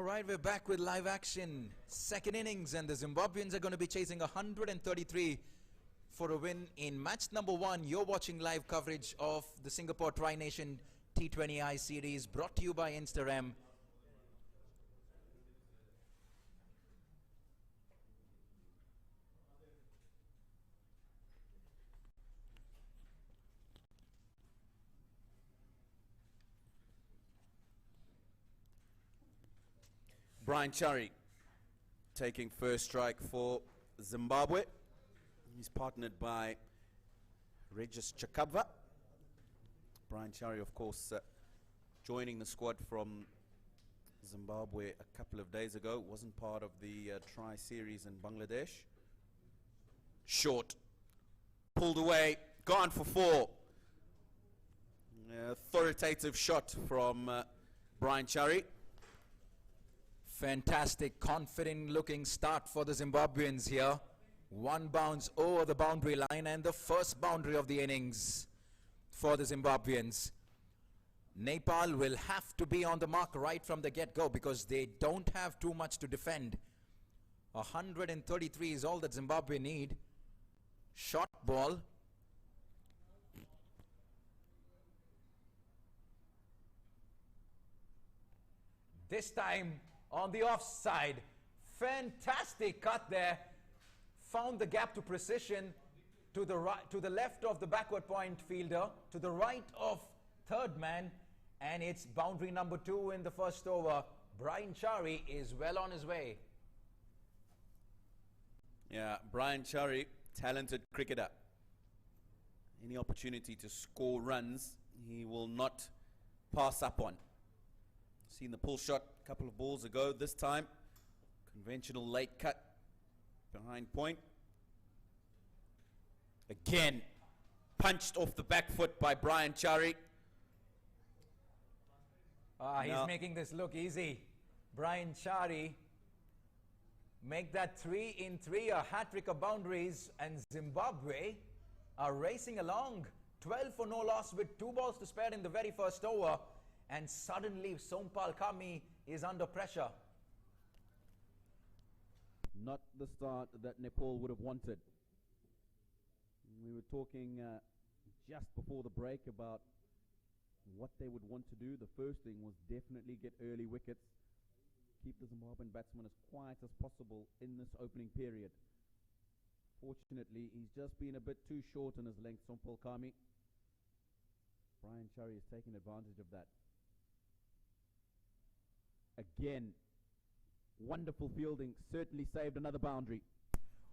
right, we're back with live action. Second innings, and the Zimbabweans are going to be chasing 133 for a win in match number 1. You're watching live coverage of the Singapore Tri-Nation T20I series, brought to you by Instagram. Brian Chari taking first strike for Zimbabwe. He's partnered by Regis Chakabva. Brian Chari, of course, joining the squad from Zimbabwe a couple of days ago. Wasn't part of the tri-series in Bangladesh. Short. Pulled away. Gone for 4. Authoritative shot from Brian Chari. Fantastic, confident-looking start for the Zimbabweans here. One bounce over the boundary line and the first boundary of the innings for the Zimbabweans. Nepal will have to be on the mark right from the get-go because they don't have too much to defend. 133 is all that Zimbabwe need. Short ball. This time on the offside. Fantastic cut there. Found the gap to precision to the right, to the left of the backward point fielder, to the right of third man, and it's boundary number 2 in the first over. Brian Chari is well on his way. Yeah, Brian Chari, talented cricketer. Any opportunity to score runs, he will not pass up on. Seen the pull shot a couple of balls ago. This time, conventional late cut behind point. Again, punched off the back foot by Brian Chari. He's making this look easy. Brian Chari make that 3 in 3, a hat-trick of boundaries, and Zimbabwe are racing along. 12 for no loss with 2 balls to spare in the very first over. And suddenly Sompal Kami is under pressure. Not the start that Nepal would have wanted. We were talking just before the break about what they would want to do. The first thing was definitely get early wickets, keep the Zimbabwean batsman as quiet as possible in this opening period. Fortunately, he's just been a bit too short in his length, Sompal Kami. Brian Chari is taking advantage of that. Again, wonderful fielding, certainly saved another boundary.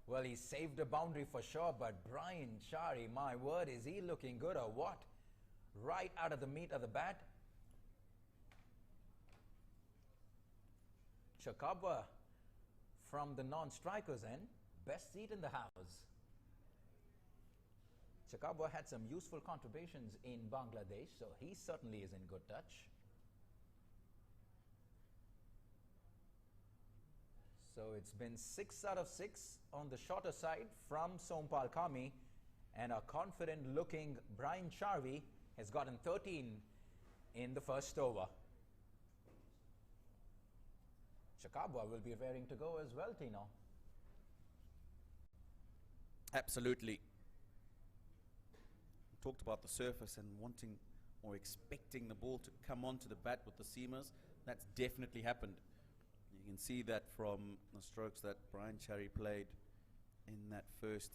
Well, he saved a boundary for sure, but Brian Chari, my word, is he looking good or what? Right out of the meat of the bat. Chakabwa from the non-strikers end, best seat in the house. Chakabwa had some useful contributions in Bangladesh, so he certainly is in good touch. So it's been 6 out of 6 on the shorter side from Sompal Kami, and a confident-looking Brian Chari has gotten 13 in the first over. Chakabwa will be raring to go as well, Tino. Absolutely. We talked about the surface and wanting or expecting the ball to come onto the bat with the seamers. That's definitely happened. You can see that from the strokes that Brian Chari played in that first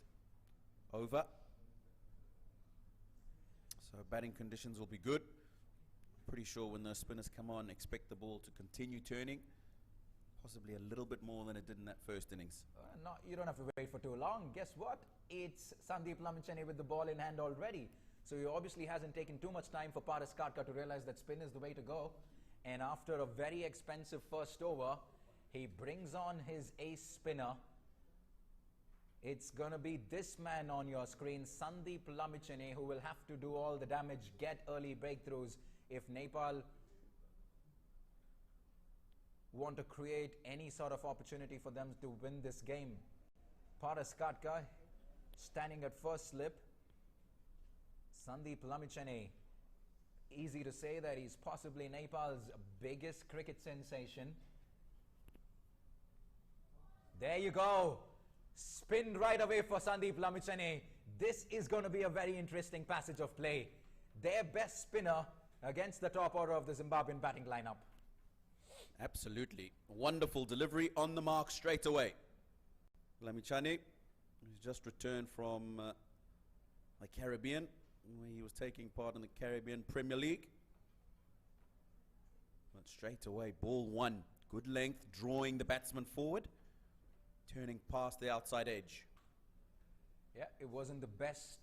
over. So batting conditions will be good. Pretty sure when those spinners come on, expect the ball to continue turning, possibly a little bit more than it did in that first innings. No, you don't have to wait for too long. Guess what? It's Sandeep Lamichhane with the ball in hand already. So he obviously hasn't taken too much time for Paras Katka to realize that spin is the way to go. And after a very expensive first over, he brings on his ace spinner. It's going to be this man on your screen, Sandeep Lamichhane, who will have to do all the damage, get early breakthroughs if Nepal want to create any sort of opportunity for them to win this game. Paras Katka standing at first slip. Sandeep Lamichhane, easy to say that he's possibly Nepal's biggest cricket sensation. There you go. Spin right away for Sandeep Lamichhane. This is going to be a very interesting passage of play. Their best spinner against the top order of the Zimbabwean batting lineup. Absolutely. Wonderful delivery on the mark straight away. Lamichhane, who's just returned from the Caribbean, where he was taking part in the Caribbean Premier League. But straight away, ball one. Good length, drawing the batsman forward, turning past the outside edge. Yeah, it wasn't the best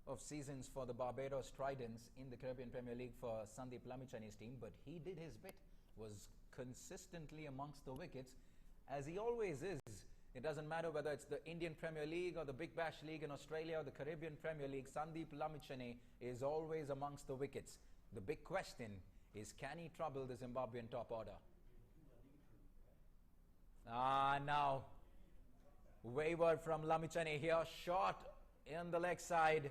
of seasons for the Barbados Tridents in the Caribbean Premier League for Sandeep Lamichhane's team, but he did his bit, was consistently amongst the wickets, as he always is. It doesn't matter whether it's the Indian Premier League or the Big Bash League in Australia or the Caribbean Premier League, Sandeep Lamichhane is always amongst the wickets. The big question is, can he trouble the Zimbabwean top order? Now, wayward from Lamichhane here, shot in the leg side.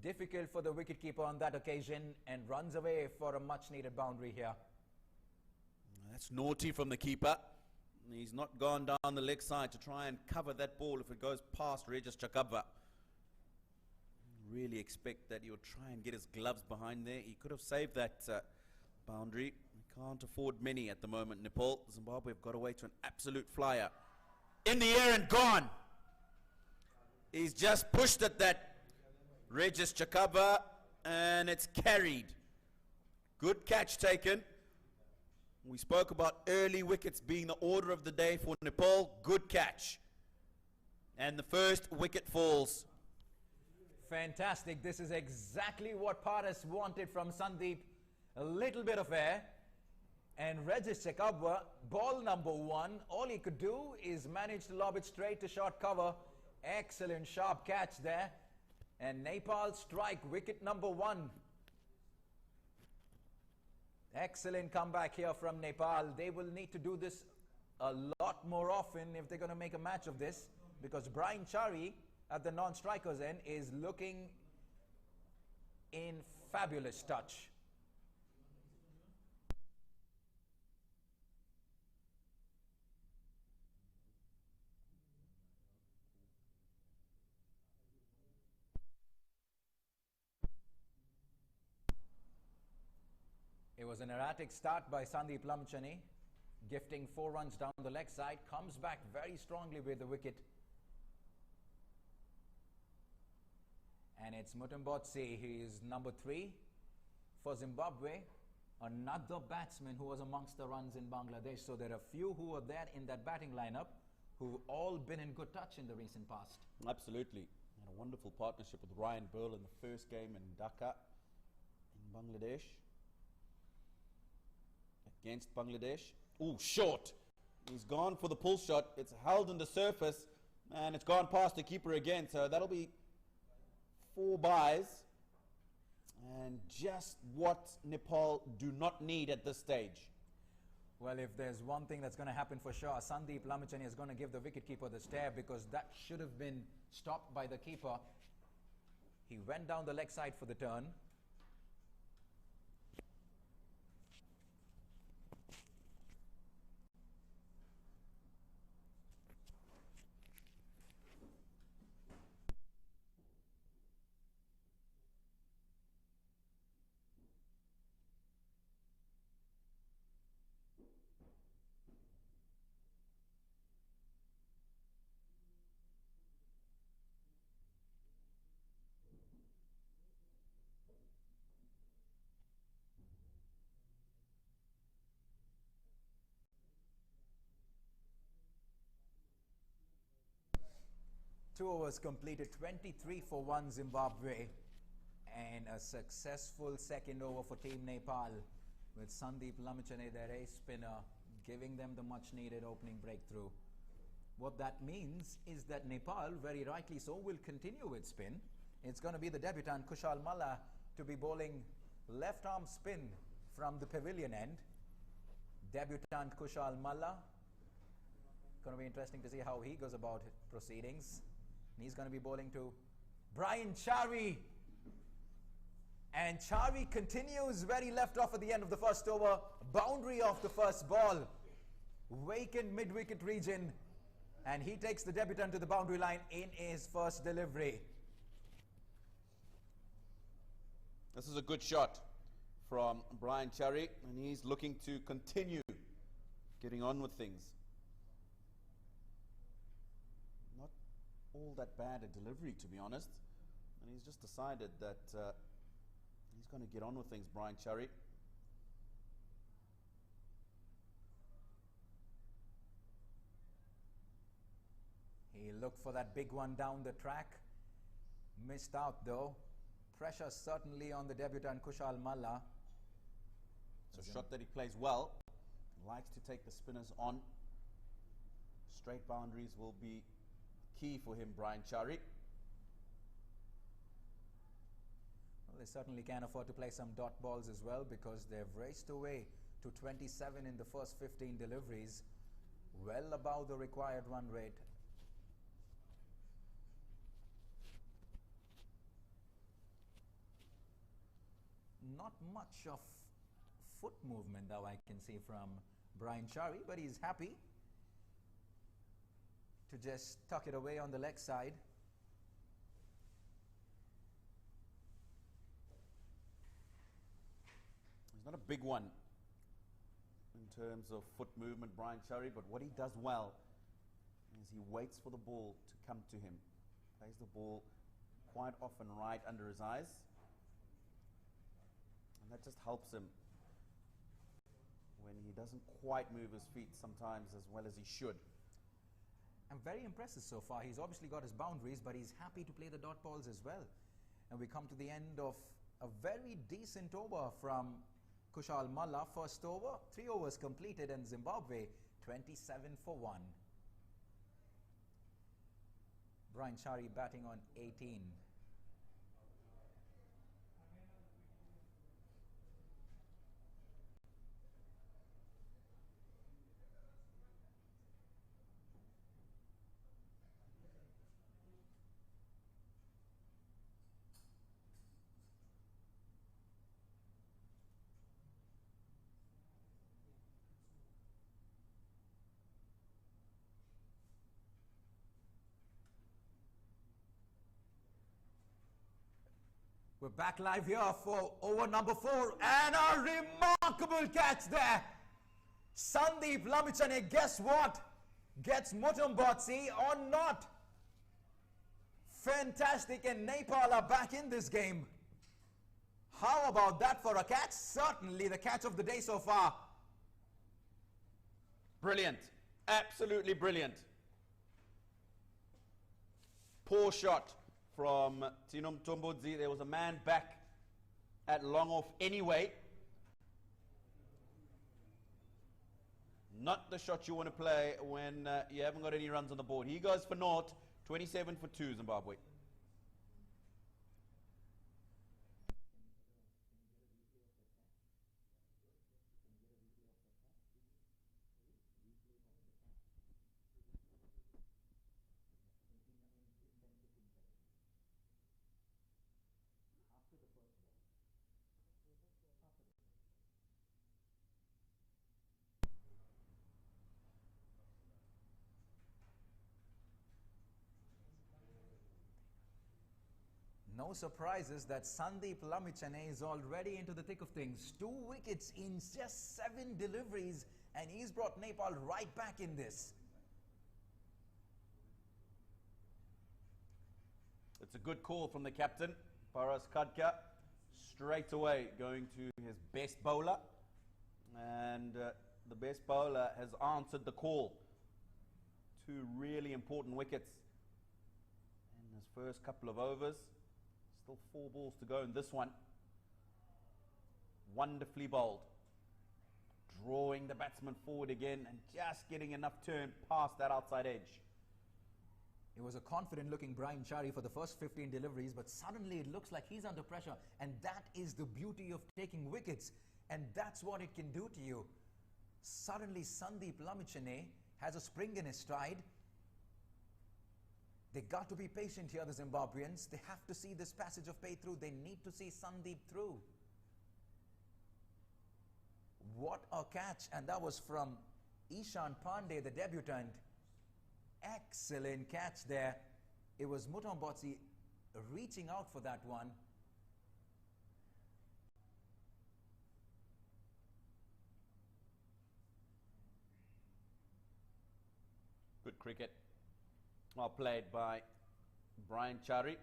Difficult for the wicketkeeper on that occasion, and runs away for a much needed boundary here. That's naughty from the keeper. He's not gone down the leg side to try and cover that ball if it goes past Regis Chakabva. Really expect that he'll try and get his gloves behind there. He could have saved that boundary. We can't afford many at the moment, Nepal. Zimbabwe have got away to an absolute flyer. In the air and gone. He's just pushed at that Regis Chakabva, and it's carried. Good catch taken. We spoke about early wickets being the order of the day for Nepal. Good catch. And the first wicket falls. Fantastic. This is exactly what Paras wanted from Sandeep. A little bit of air. And Regis Chakabva, ball number one, all he could do is manage to lob it straight to short cover. Excellent sharp catch there. And Nepal strike wicket number one. Excellent comeback here from Nepal. They will need to do this a lot more often if they're going to make a match of this, because Brian Chari at the non-strikers end is looking in fabulous touch. It was an erratic start by Sandeep Lamichhane, gifting 4 runs down the leg side, comes back very strongly with the wicket. And it's Mutambotsi, he is number 3 for Zimbabwe, another batsman who was amongst the runs in Bangladesh. So there are few who are there in that batting lineup who've all been in good touch in the recent past. Absolutely. And a wonderful partnership with Ryan Burl in the first game in Dhaka in Bangladesh. Against Bangladesh. Ooh, short. He's gone for the pull shot. It's held on the surface and it's gone past the keeper again. So that'll be 4 byes. And just what Nepal do not need at this stage. Well, if there's one thing that's going to happen for sure, Sandeep Lamichhane is going to give the wicketkeeper the stare, because that should have been stopped by the keeper. He went down the leg side for the turn. Two overs completed, 23 for 1 Zimbabwe, and a successful second over for Team Nepal, with Sandeep Lamichhane, their ace spinner, giving them the much needed opening breakthrough. What that means is that Nepal, very rightly so, will continue with spin. It's going to be the debutant Kushal Malla to be bowling left arm spin from the pavilion end. Debutant Kushal Malla. Going to be interesting to see how he goes about proceedings. And he's going to be bowling to Brian Chari. And Chari continues where he left off at the end of the first over. Boundary off the first ball. Vacant mid-wicket region. And he takes the debutant to the boundary line in his first delivery. This is a good shot from Brian Cherry, and he's looking to continue getting on with things. Not all that bad a delivery, to be honest. And he's just decided that he's going to get on with things, Brian Cherry. He looked for that big one down the track. Missed out though. Pressure certainly on the debutant Kushal Malla. It's a shot that he plays well. Likes to take the spinners on. Straight boundaries will be key for him, Brian Chari. Well, they certainly can afford to play some dot balls as well, because they've raced away to 27 in the first 15 deliveries, well above the required run rate. Not much of foot movement though I can see from Brian Chari, but he's happy to just tuck it away on the leg side. He's not a big one in terms of foot movement, Brian Chari, but what he does well is he waits for the ball to come to him. Plays the ball quite often right under his eyes. And that just helps him when he doesn't quite move his feet sometimes as well as he should. I'm very impressive so far. He's obviously got his boundaries, but he's happy to play the dot balls as well. And we come to the end of a very decent over from Kushal Malla. First over, 3 overs completed, and Zimbabwe 27 for 1. Brian Chari batting on 18. We're back live here for over number 4, and a remarkable catch there. Sandeep Lamichhane, guess what? Gets Mutumbotsi or not. Fantastic, and Nepal are back in this game. How about that for a catch? Certainly the catch of the day so far. Brilliant. Absolutely brilliant. Poor shot from Tino Mtombodzi. There was a man back at long off anyway. Not the shot you want to play when you haven't got any runs on the board. He goes for naught, 27 for 2, Zimbabwe. No surprises that Sandeep Lamichhane is already into the thick of things. 2 wickets in just 7 deliveries, and he's brought Nepal right back in this. It's a good call from the captain, Paras Khadka, straight away going to his best bowler. And the best bowler has answered the call. 2 really important wickets in his first couple of overs. Still 4 balls to go in this one. Wonderfully bowled. Drawing the batsman forward again and just getting enough turn past that outside edge. It was a confident-looking Brian Chari for the first 15 deliveries, but suddenly it looks like he's under pressure, and that is the beauty of taking wickets, and that's what it can do to you. Suddenly Sandeep Lamichhane has a spring in his stride. They got to be patient here, the Zimbabweans. They have to see this passage of play through. They need to see Sandeep through. What a catch, and that was from Ishan Pandey, the debutant. Excellent catch there. It was Mutombotsi reaching out for that one. Good cricket. Well played by Brian Chari.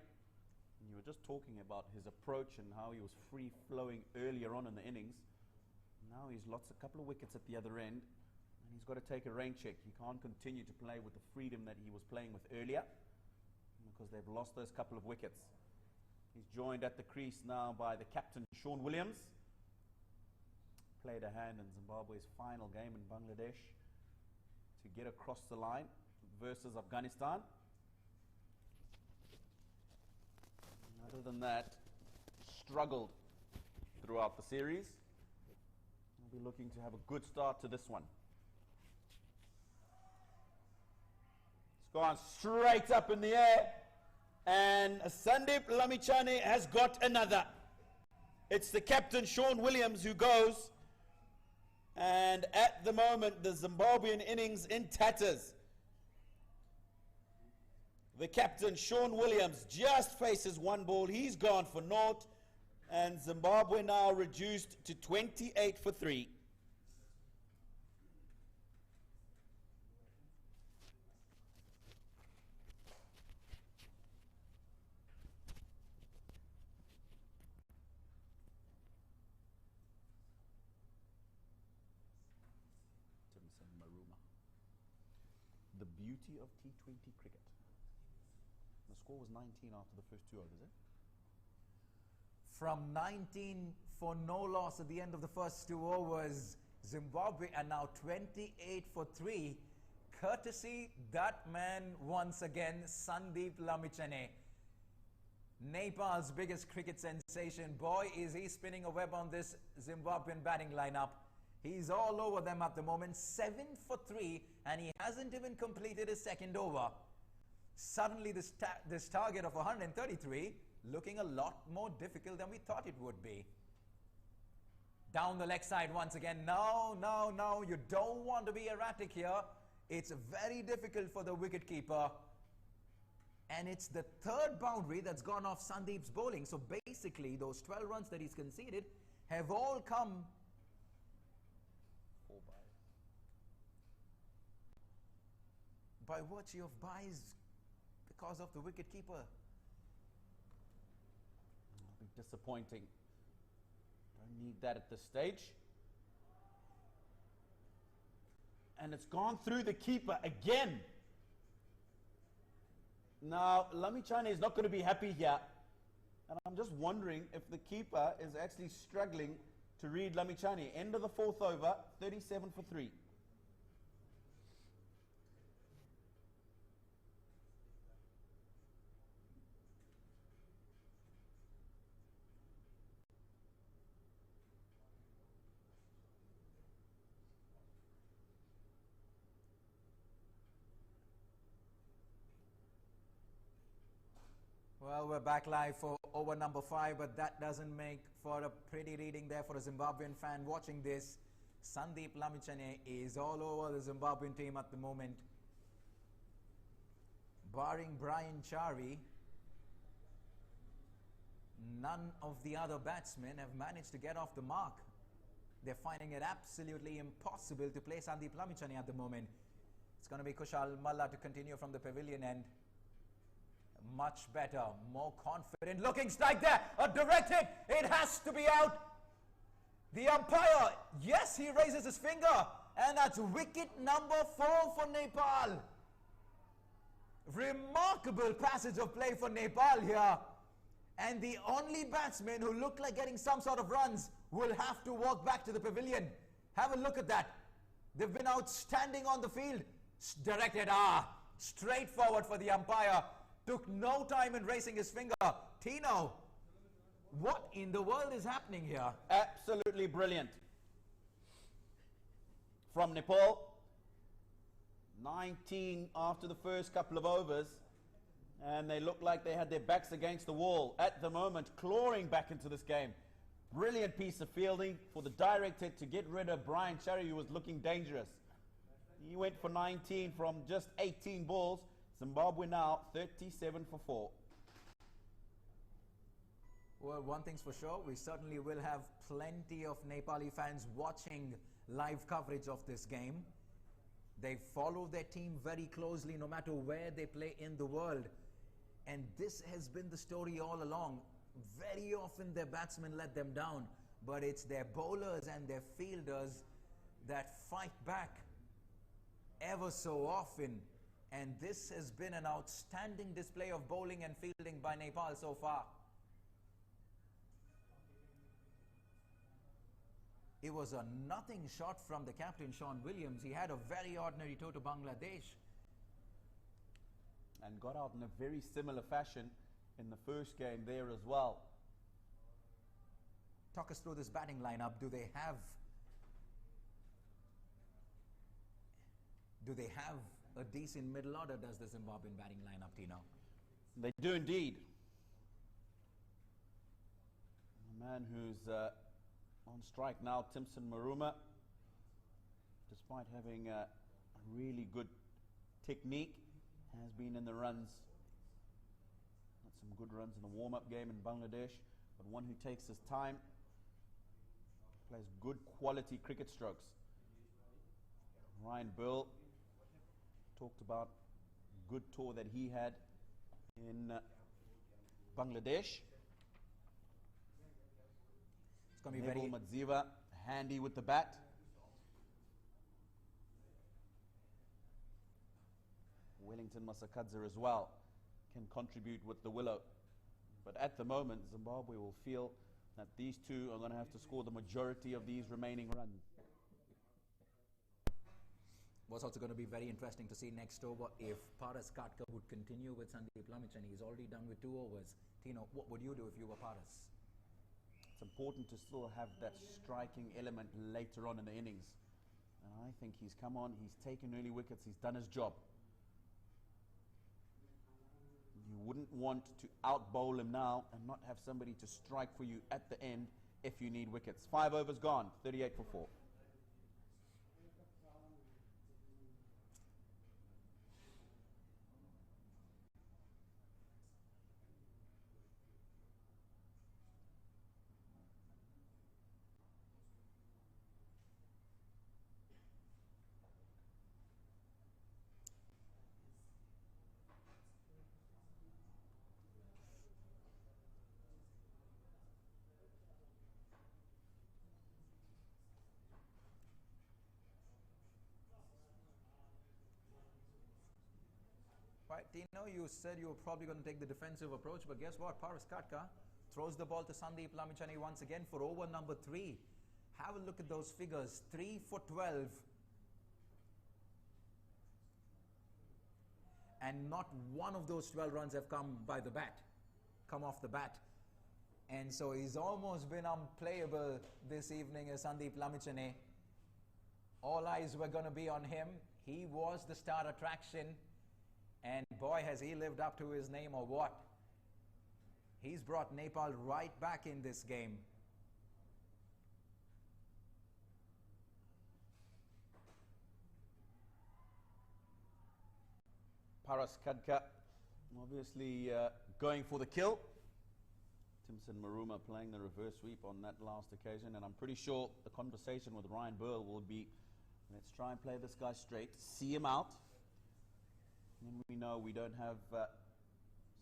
You were just talking about his approach and how he was free-flowing earlier on in the innings. Now he's lost a couple of wickets at the other end, and he's got to take a rain check. He can't continue to play with the freedom that he was playing with earlier because they've lost those couple of wickets. He's joined at the crease now by the captain, Sean Williams. Played a hand in Zimbabwe's final game in Bangladesh to get across the line versus Afghanistan. Other than that, struggled throughout the series. We'll be looking to have a good start to this one. It's gone straight up in the air, and Sandeep Lamichhane has got another. It's the captain, Sean Williams, who goes, and at the moment the Zimbabwean innings in tatters. The captain, Sean Williams, just faces one ball. He's gone for naught. And Zimbabwe now reduced to 28 for 3. The beauty of T20 cricket. The score was 19 after the first 2 overs, eh? From 19 for no loss at the end of the first 2 overs, Zimbabwe are now 28 for 3. Courtesy that man once again, Sandeep Lamichhane. Nepal's biggest cricket sensation. Boy, is he spinning a web on this Zimbabwean batting lineup. He's all over them at the moment. 7 for 3, and he hasn't even completed his second over. Suddenly this target of 133 looking a lot more difficult than we thought it would be. Down the leg side once again. No, no, no. You don't want to be erratic here. It's very difficult for the wicketkeeper. And it's the third boundary that's gone off Sandeep's bowling. So basically, those 12 runs that he's conceded have all come by virtue of buys because of the wicketkeeper. Disappointing. Don't need that at this stage. And it's gone through the keeper again. Now, Lamichhane is not going to be happy here. And I'm just wondering if the keeper is actually struggling to read Lamichhane. End of the 4th over, 37 for 3. Well, we're back live for over number 5, but that doesn't make for a pretty reading there for a Zimbabwean fan watching this. Sandeep Lamichhane is all over the Zimbabwean team at the moment. Barring Brian Chari, none of the other batsmen have managed to get off the mark. They're finding it absolutely impossible to play Sandeep Lamichhane at the moment. It's going to be Kushal Malla to continue from the pavilion end. Much better, more confident looking strike there, a direct hit, it has to be out. The umpire, yes, he raises his finger, and that's wicket number 4 for Nepal. Remarkable passage of play for Nepal here, and the only batsmen who look like getting some sort of runs will have to walk back to the pavilion. Have a look at that. They've been outstanding on the field. Directed, straight forward for the umpire. Took no time in raising his finger. Tino, what in the world is happening here? Absolutely brilliant. From Nepal, 19 after the first couple of overs, and they looked like they had their backs against the wall at the moment, clawing back into this game. Brilliant piece of fielding for the direct hit to get rid of Brian Chari, who was looking dangerous. He went for 19 from just 18 balls. Zimbabwe now 37 for 4. Well, one thing's for sure, we certainly will have plenty of Nepali fans watching live coverage of this game. They follow their team very closely no matter where they play in the world. And this has been the story all along. Very often their batsmen let them down, but it's their bowlers and their fielders that fight back ever so often. And this has been an outstanding display of bowling and fielding by Nepal so far. It was a nothing shot from the captain, Sean Williams. He had a very ordinary toe to Bangladesh. And got out in a very similar fashion in the first game there as well. Talk us through this batting lineup. Do they have a decent middle order, does the Zimbabwean batting lineup, Tino? They do indeed. The man who's on strike now, Timson Maruma, despite having a really good technique, has been in the runs. Got some good runs in the warm-up game in Bangladesh, but one who takes his time, plays good quality cricket strokes. Ryan Burl talked about good tour that he had in Bangladesh. It's going to be Neville very... Madziva, handy with the bat. Wellington Masakadze as well can contribute with the willow. But at the moment, Zimbabwe will feel that these two are going to have to score the majority of these remaining runs. What's also going to be very interesting to see next over if Paras Katka would continue with Sandeep Lamichhane. He's already done with 2 overs. Tino, what would you do if you were Paras? It's important to still have that striking element later on in the innings. And I think he's come on, he's taken early wickets, he's done his job. You wouldn't want to out-bowl him now and not have somebody to strike for you at the end if you need wickets. 5 overs gone, 38 for 4. Right, Tino, you said you were probably going to take the defensive approach, but guess what? Paras Katka throws the ball to Sandeep Lamichhane once again for over number 3. Have a look at those figures. 3 for 12. And not one of those 12 runs have come by the bat, come off the bat. And so he's almost been unplayable this evening as Sandeep Lamichhane. All eyes were going to be on him. He was the star attraction. And boy, has he lived up to his name or what. He's brought Nepal right back in this game. Paras Katka obviously going for the kill. Timson Maruma playing the reverse sweep on that last occasion, and I'm pretty sure the conversation with Ryan Burl will be, let's try and play this guy straight, see him out. And we know we don't have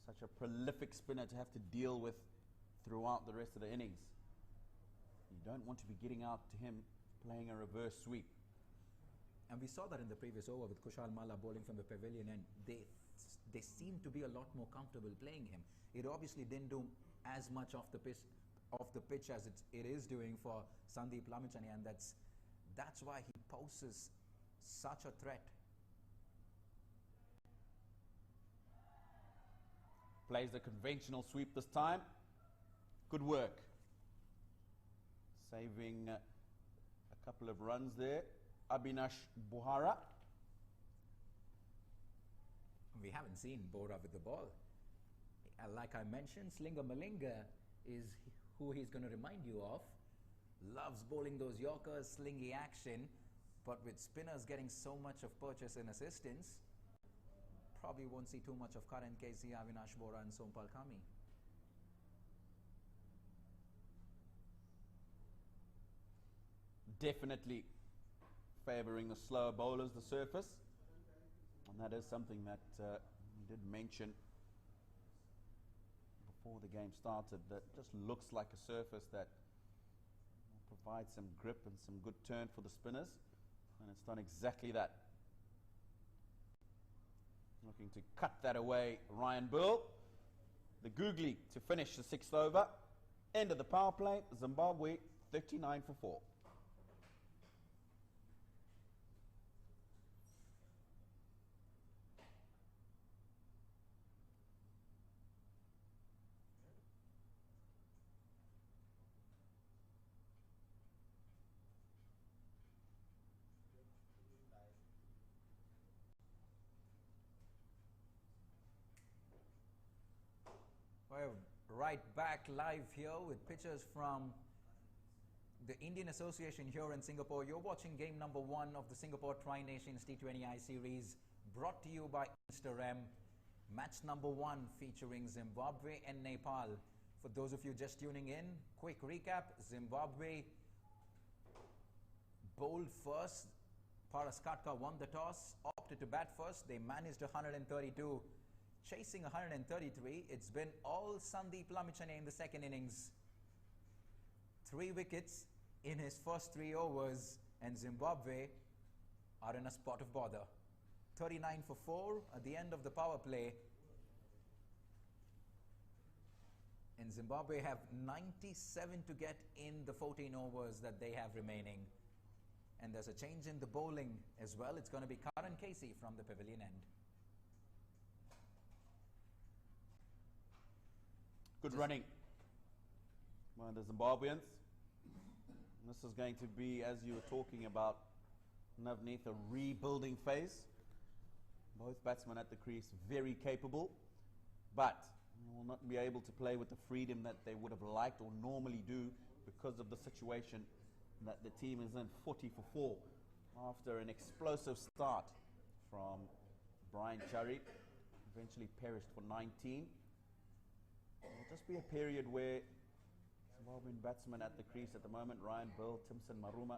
such a prolific spinner to have to deal with throughout the rest of the innings. You don't want to be getting out to him playing a reverse sweep. And we saw that in the previous over with Kushal Malla bowling from the pavilion end. They seemed to be a lot more comfortable playing him. It obviously didn't do as much off the pitch as it is doing for Sandeep Lamichhane, and that's why he poses such a threat. Plays the conventional sweep this time. Good work. Saving a couple of runs there. Abhinash Buhara. We haven't seen Bora with the ball. Like I mentioned, Slinger Malinga is who he's going to remind you of. Loves bowling those Yorkers, slingy action. But with spinners getting so much of purchase and assistance, probably won't see too much of Karan Casey, Avinash Bora and Sompal Kami. Definitely favouring the slower bowlers, the surface. And that is something that we did mention before the game started, that just looks like a surface that will provide some grip and some good turn for the spinners. And it's done exactly that. Looking to cut that away, Ryan Burl. The googly to finish the 6th over. End of the power play, Zimbabwe 39 for 4. We're right back live here with pictures from the Indian Association here in Singapore. You're watching game number 1 of the Singapore Tri-Nations T20I series, brought to you by Instarem. Match number 1 featuring Zimbabwe and Nepal. For those of you just tuning in, quick recap. Zimbabwe bowled first. Paras Katka won the toss, opted to bat first. They managed 132. Chasing 133, it's been all Sandeep Lamichhane in the second innings. 3 wickets in his first 3 overs, and Zimbabwe are in a spot of bother. 39 for 4 at the end of the power play. And Zimbabwe have 97 to get in the 14 overs that they have remaining. And there's a change in the bowling as well. It's going to be Karan Casey from the pavilion end. Good running by the Zimbabweans. And this is going to be, as you were talking about, Navneet, a rebuilding phase. Both batsmen at the crease very capable, but will not be able to play with the freedom that they would have liked or normally do because of the situation that the team is in. 40 for 4 after an explosive start from Brian Chari. Eventually perished for 19. It'll just be a period where Zimbabwean batsmen at the crease at the moment, Ryan Burl, Timson Maruma,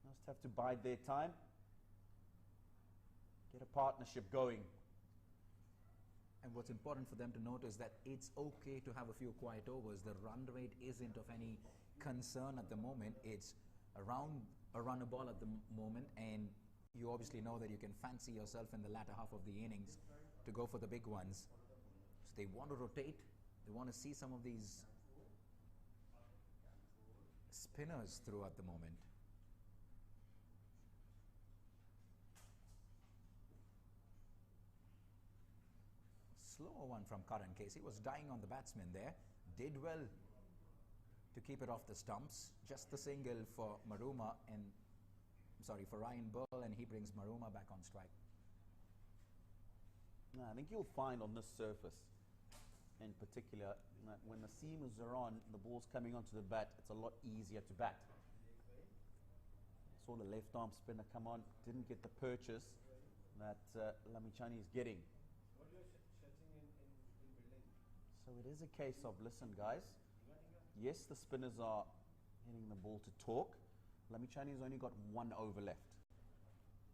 must have to bide their time, get a partnership going. And what's important for them to note is that it's okay to have a few quiet overs. The run rate isn't of any concern at the moment. It's around a runner ball at the moment, and you obviously know that you can fancy yourself in the latter half of the innings to go for the big ones. So they want to rotate. They want to see some of these spinners through at the moment. Slower one from Karan Casey. Was dying on the batsman there. Did well to keep it off the stumps. Just the single for Maruma and for Ryan Burl, and he brings Maruma back on strike. I think you'll find on this surface in particular that when the seamers are on, the ball's coming onto the bat, it's a lot easier to bat. Saw the left arm spinner come on, didn't get the purchase that Lamichhane is getting. So it is a case of, listen guys, yes, the spinners are hitting the ball to talk. Lamichhane has only got 1 over left.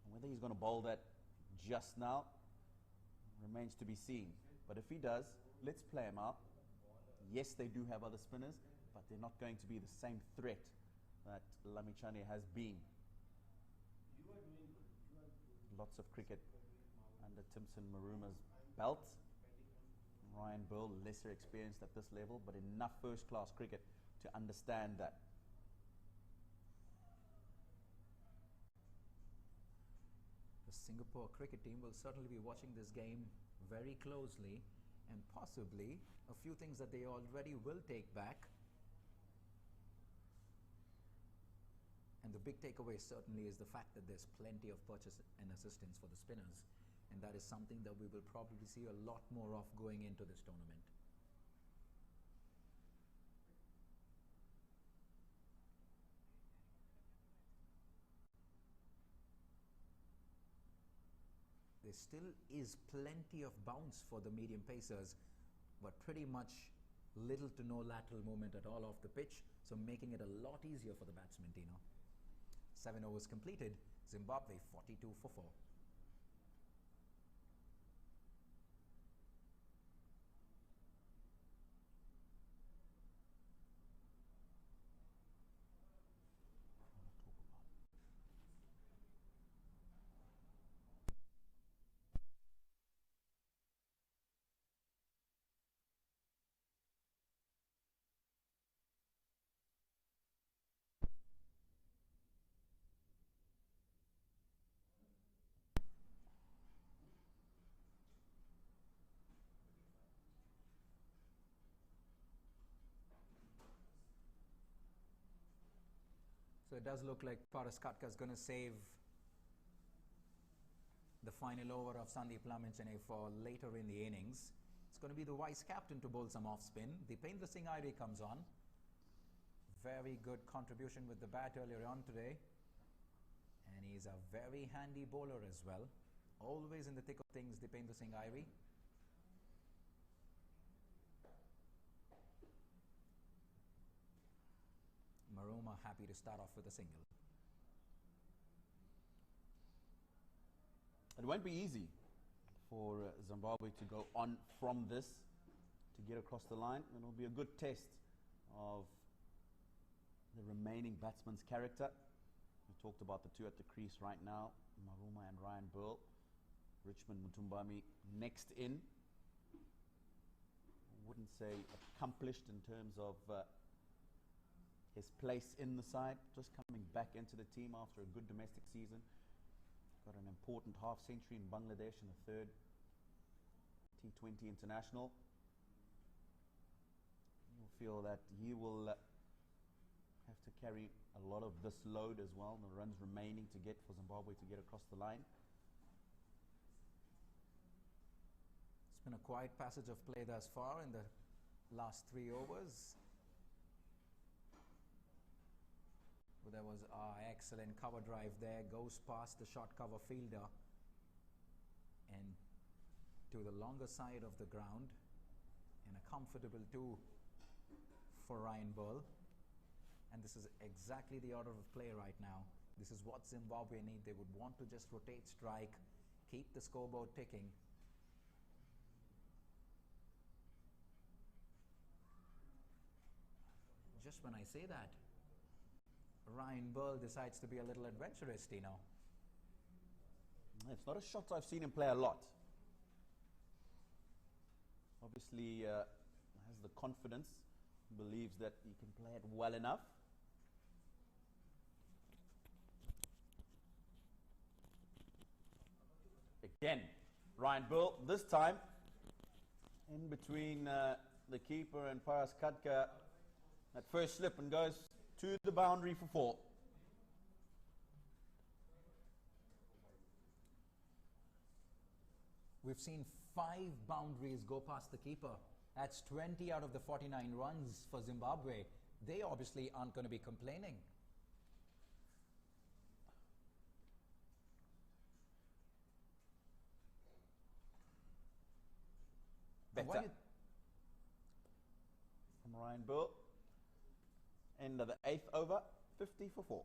And whether he's going to bowl that just now remains to be seen. But if he does, let's play him out. Yes, they do have other spinners, but they're not going to be the same threat that Lamichhane has been. Lots of cricket under Timson Maruma's belt. Ryan Burl, lesser experienced at this level, but enough first-class cricket to understand that. The Singapore cricket team will certainly be watching this game very closely, and possibly a few things that they already will take back. And the big takeaway certainly is the fact that there's plenty of purchase and assistance for the spinners. And that is something that we will probably see a lot more of going into this tournament. there still is plenty of bounce for the medium pacers, but pretty much little to no lateral movement at all off the pitch, so making it a lot easier for the batsman, Tino. 7 overs completed, Zimbabwe 42 for 4. So it does look like Paras Katka is going to save the final over of Sandeep Laminchane for later in the innings. It's going to be the vice captain to bowl some off spin. Dipendra Singh Airi comes on. Very good contribution with the bat earlier on today. And he's a very handy bowler as well. Always in the thick of things, Dipendra Singh Airi. Maruma happy to start off with a single. It won't be easy for Zimbabwe to go on from this to get across the line. It'll be a good test of the remaining batsman's character. We talked about the two at the crease right now, Maruma and Ryan Burl. Richmond Mutumbami next in. I wouldn't say accomplished in terms of his place in the side, just coming back into the team after a good domestic season. Got an important half century in Bangladesh and a third T20 international. You'll feel that he will have to carry a lot of this load as well, the runs remaining to get for Zimbabwe to get across the line. It's been a quiet passage of play thus far in the last 3 overs. But there was excellent cover drive there, goes past the short cover fielder and to the longer side of the ground, and a comfortable 2 for Ryan Burl. And this is exactly the order of play right now. This is what Zimbabwe need. They would want to just rotate strike, keep the scoreboard ticking. Just when I say that, Ryan Burl decides to be a little adventurous, Tino. It's not a shot I've seen him play a lot. Obviously, has the confidence, believes that he can play it well enough. Again, Ryan Burl, this time in between the keeper and Paras Katka, that first slip and goes to the boundary for 4. We've seen 5 boundaries go past the keeper. That's 20 out of the 49 runs for Zimbabwe. They obviously aren't going to be complaining. Better from Ryan Burl. End of the 8th over, 50 for 4.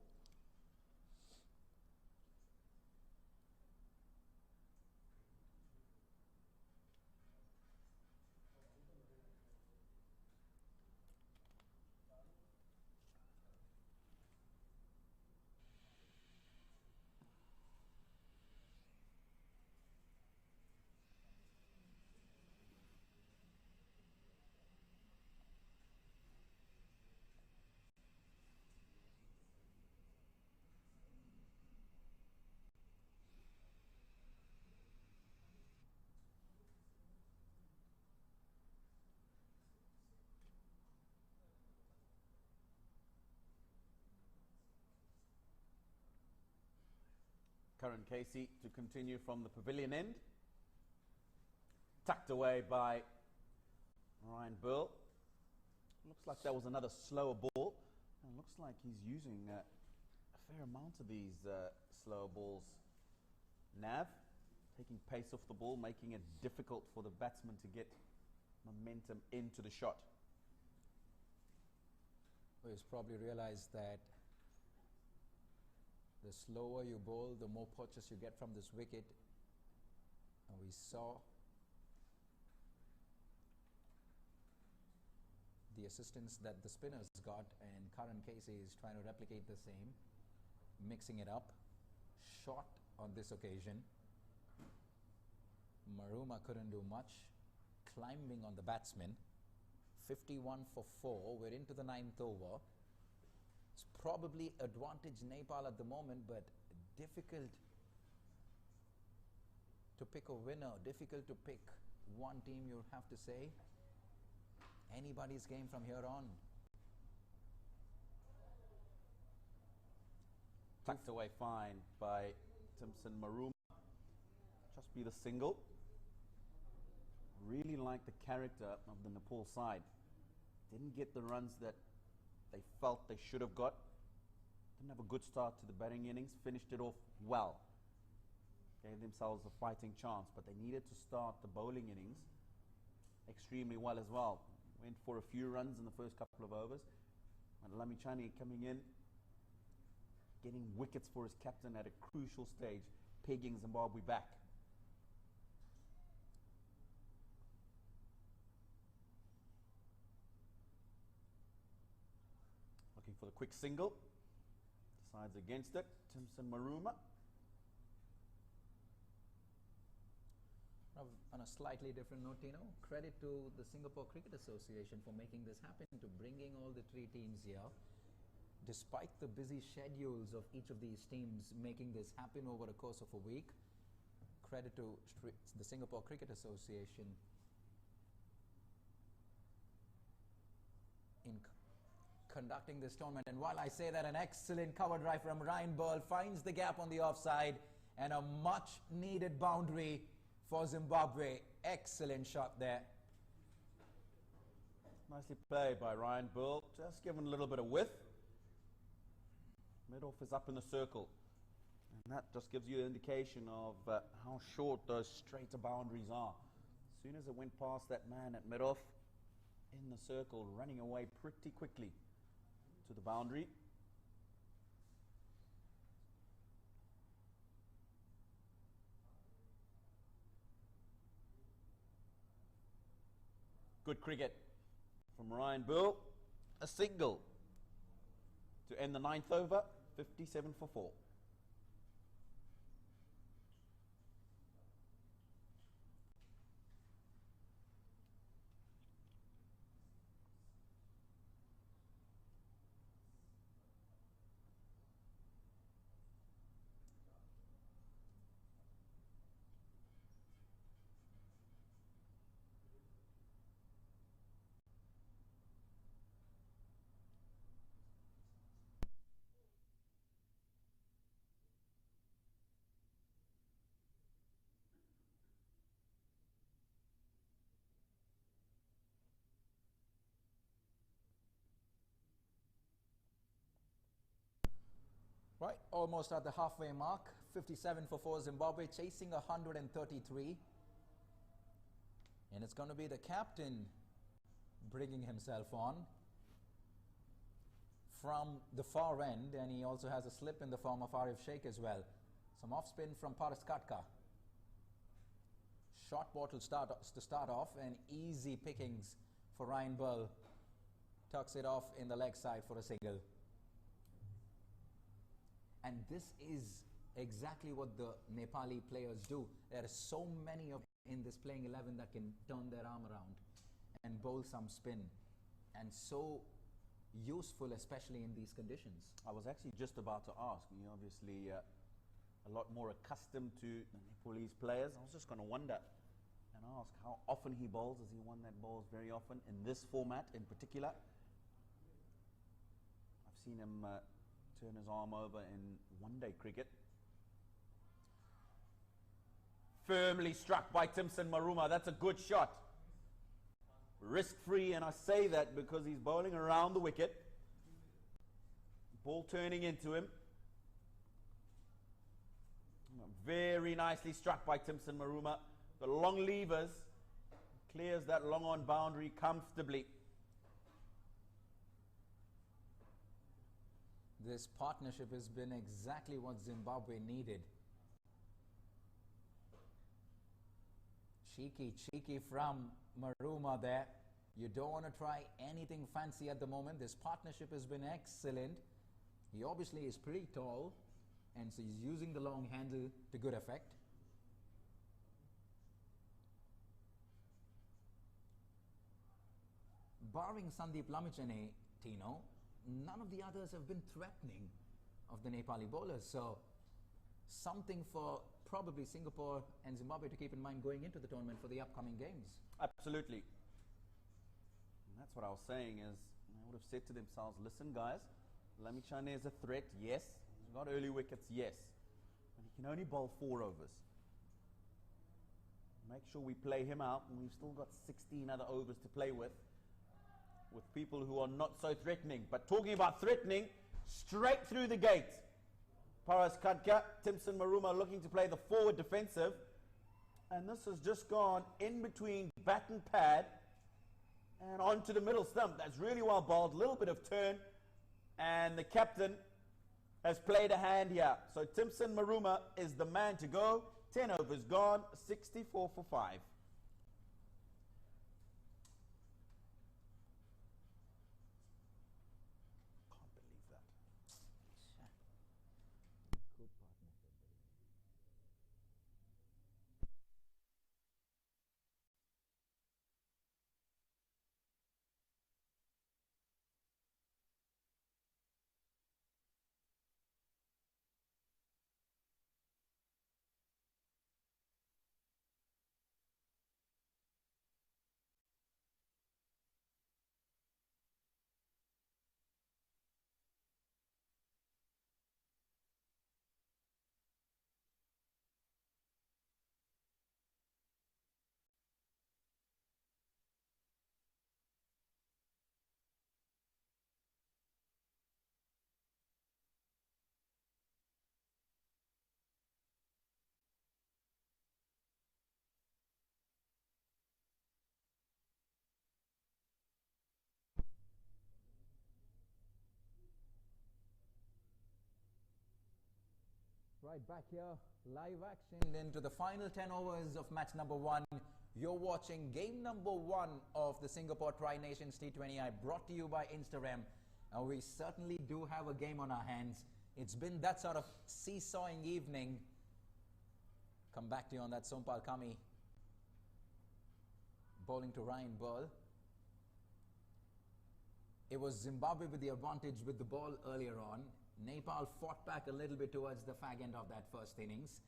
Curran Casey to continue from the pavilion end. Tucked away by Ryan Burl. Looks like that was another slower ball. And looks like he's using a fair amount of these slower balls. Nav taking pace off the ball, making it difficult for the batsman to get momentum into the shot. He's probably realized that the slower you bowl, the more purchase you get from this wicket. And we saw the assistance that the spinners got, and Karan Casey is trying to replicate the same, mixing it up. Shot on this occasion. Maruma couldn't do much, climbing on the batsman. 51 for 4. We're into the 9th over. It's probably advantage Nepal at the moment, but difficult to pick a winner, difficult to pick one team, you have to say. Anybody's game from here on. Tucked away fine by Timson Maruma. Just be the single. Really like the character of the Nepal side. Didn't get the runs that they felt they should have got. Didn't have a good start to the batting innings. Finished it off well. Gave themselves a fighting chance, but they needed to start the bowling innings extremely well as well. Went for a few runs in the first couple of overs. And Lamichhane coming in, getting wickets for his captain at a crucial stage, pegging Zimbabwe back. Looking for the quick single. Decides against it. Timson Maruma. On a slightly different note, credit to the Singapore Cricket Association for making this happen, to bringing all the 3 teams here. Despite the busy schedules of each of these teams making this happen over the course of a week, credit to the Singapore Cricket Association in conducting this tournament. And while I say that, an excellent cover drive from Ryan Burl finds the gap on the offside, and a much needed boundary for Zimbabwe. Excellent shot there. Nicely played by Ryan Burl. Just given a little bit of width. Mid-off is up in the circle. And that just gives you an indication of how short those straighter boundaries are. As soon as it went past that man at mid-off, in the circle, running away pretty quickly to the boundary. Good cricket from Ryan Burl. A single to end the 9th over, 57 for 4. Right, almost at the halfway mark. 57 for 4 Zimbabwe, chasing 133. And it's going to be the captain bringing himself on from the far end, and he also has a slip in the form of Arif Sheikh as well. Some off spin from Paras Katka. Short ball to start off, and easy pickings for Ryan Burl. Tucks it off in the leg side for a single. And this is exactly what the Nepali players do. There are so many of in this playing 11 that can turn their arm around and bowl some spin. And so useful, especially in these conditions. I was actually just about to ask. You're obviously a lot more accustomed to the Nepalese players. I was just going to wonder and ask how often he bowls. Is he one that bowls very often in this format in particular? I've seen him turn his arm over in one-day cricket. Firmly struck by Timson Maruma. That's a good shot. Risk-free, and I say that because he's bowling around the wicket. Ball turning into him. Very nicely struck by Timson Maruma. The long levers, clears that long on boundary comfortably. This partnership has been exactly what Zimbabwe needed. Cheeky from Maruma there. You don't want to try anything fancy at the moment. This partnership has been excellent. He obviously is pretty tall, and so he's using the long handle to good effect. Barring Sandeep Lamichhane, Tino, none of the others have been threatening of the Nepali bowlers. So something for probably Singapore and Zimbabwe to keep in mind going into the tournament for the upcoming games. Absolutely. And that's what I was saying is, they would have said to themselves, listen guys, Lamichhane is a threat, yes. He's got early wickets, yes. But he can only bowl 4 overs. Make sure we play him out, and we've still got 16 other overs to play with people who are not so threatening. But talking about threatening, straight through the gate. Paras Khadka, Timson Maruma looking to play the forward defensive. And this has just gone in between bat and pad and onto the middle stump. That's really well bowled. Little bit of turn. And the captain has played a hand here. So Timson Maruma is the man to go. 10 overs gone, 64 for 5. Right back here, live action into the final 10 overs of match number 1. You're watching game number 1 of the Singapore Tri-Nations T20I, brought to you by Instagram. And we certainly do have a game on our hands. It's been that sort of seesawing evening. Come back to you on that. Sompal Kami bowling to Ryan Burl. It was Zimbabwe with the advantage with the ball earlier on. Nepal fought back a little bit towards the fag end of that first innings.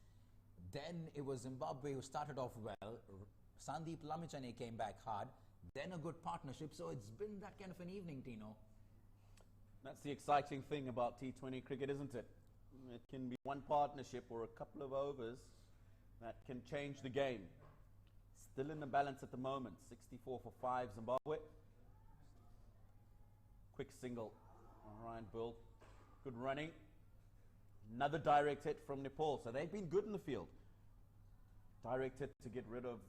Then it was Zimbabwe who started off well. Sandeep Lamichhane came back hard. Then a good partnership. So it's been that kind of an evening, Tino. That's the exciting thing about T20 cricket, isn't it? It can be one partnership or a couple of overs that can change the game. Still in the balance at the moment. 64 for 5 Zimbabwe. Quick single. Ryan Burl. Good running. Another direct hit from Nepal. So they've been good in the field. Direct hit to get rid of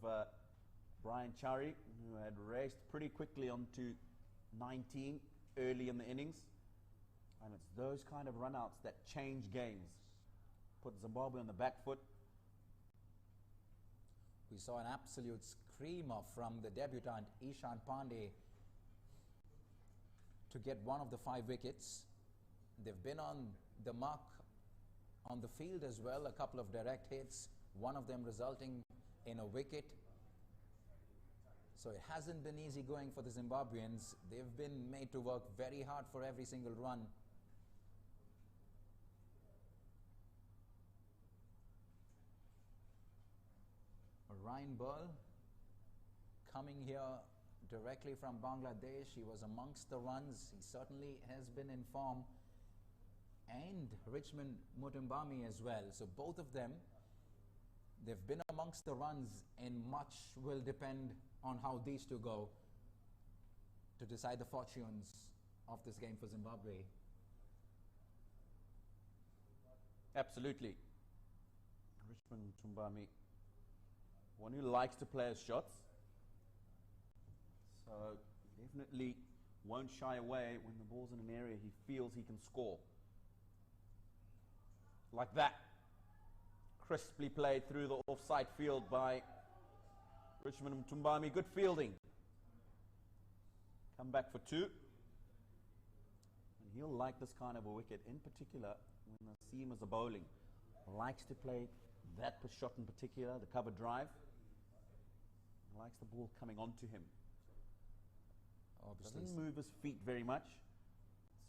Brian Chari, who had raced pretty quickly onto 19 early in the innings. And it's those kind of runouts that change games. Put Zimbabwe on the back foot. We saw an absolute screamer from the debutant Ishan Pandey to get one of the 5 wickets. They've been on the mark on the field as well, a couple of direct hits, one of them resulting in a wicket. So it hasn't been easy going for the Zimbabweans. They've been made to work very hard for every single run. Ryan Burl coming here directly from Bangladesh. He was amongst the runs. He certainly has been in form. And Richmond Mutumbami as well. So both of them, they've been amongst the runs, and much will depend on how these two go to decide the fortunes of this game for Zimbabwe. Absolutely. Richmond Tumbami, one who likes to play his shots. So he definitely won't shy away when the ball's in an area he feels he can score. Like that. Crisply played through the offside field by Richmond Tumbami. Good fielding. Come back for two. And he'll like this kind of a wicket, in particular when the seamers are bowling. Likes to play that shot in particular, the cover drive. Likes the ball coming onto him. Obviously. Doesn't move his feet very much.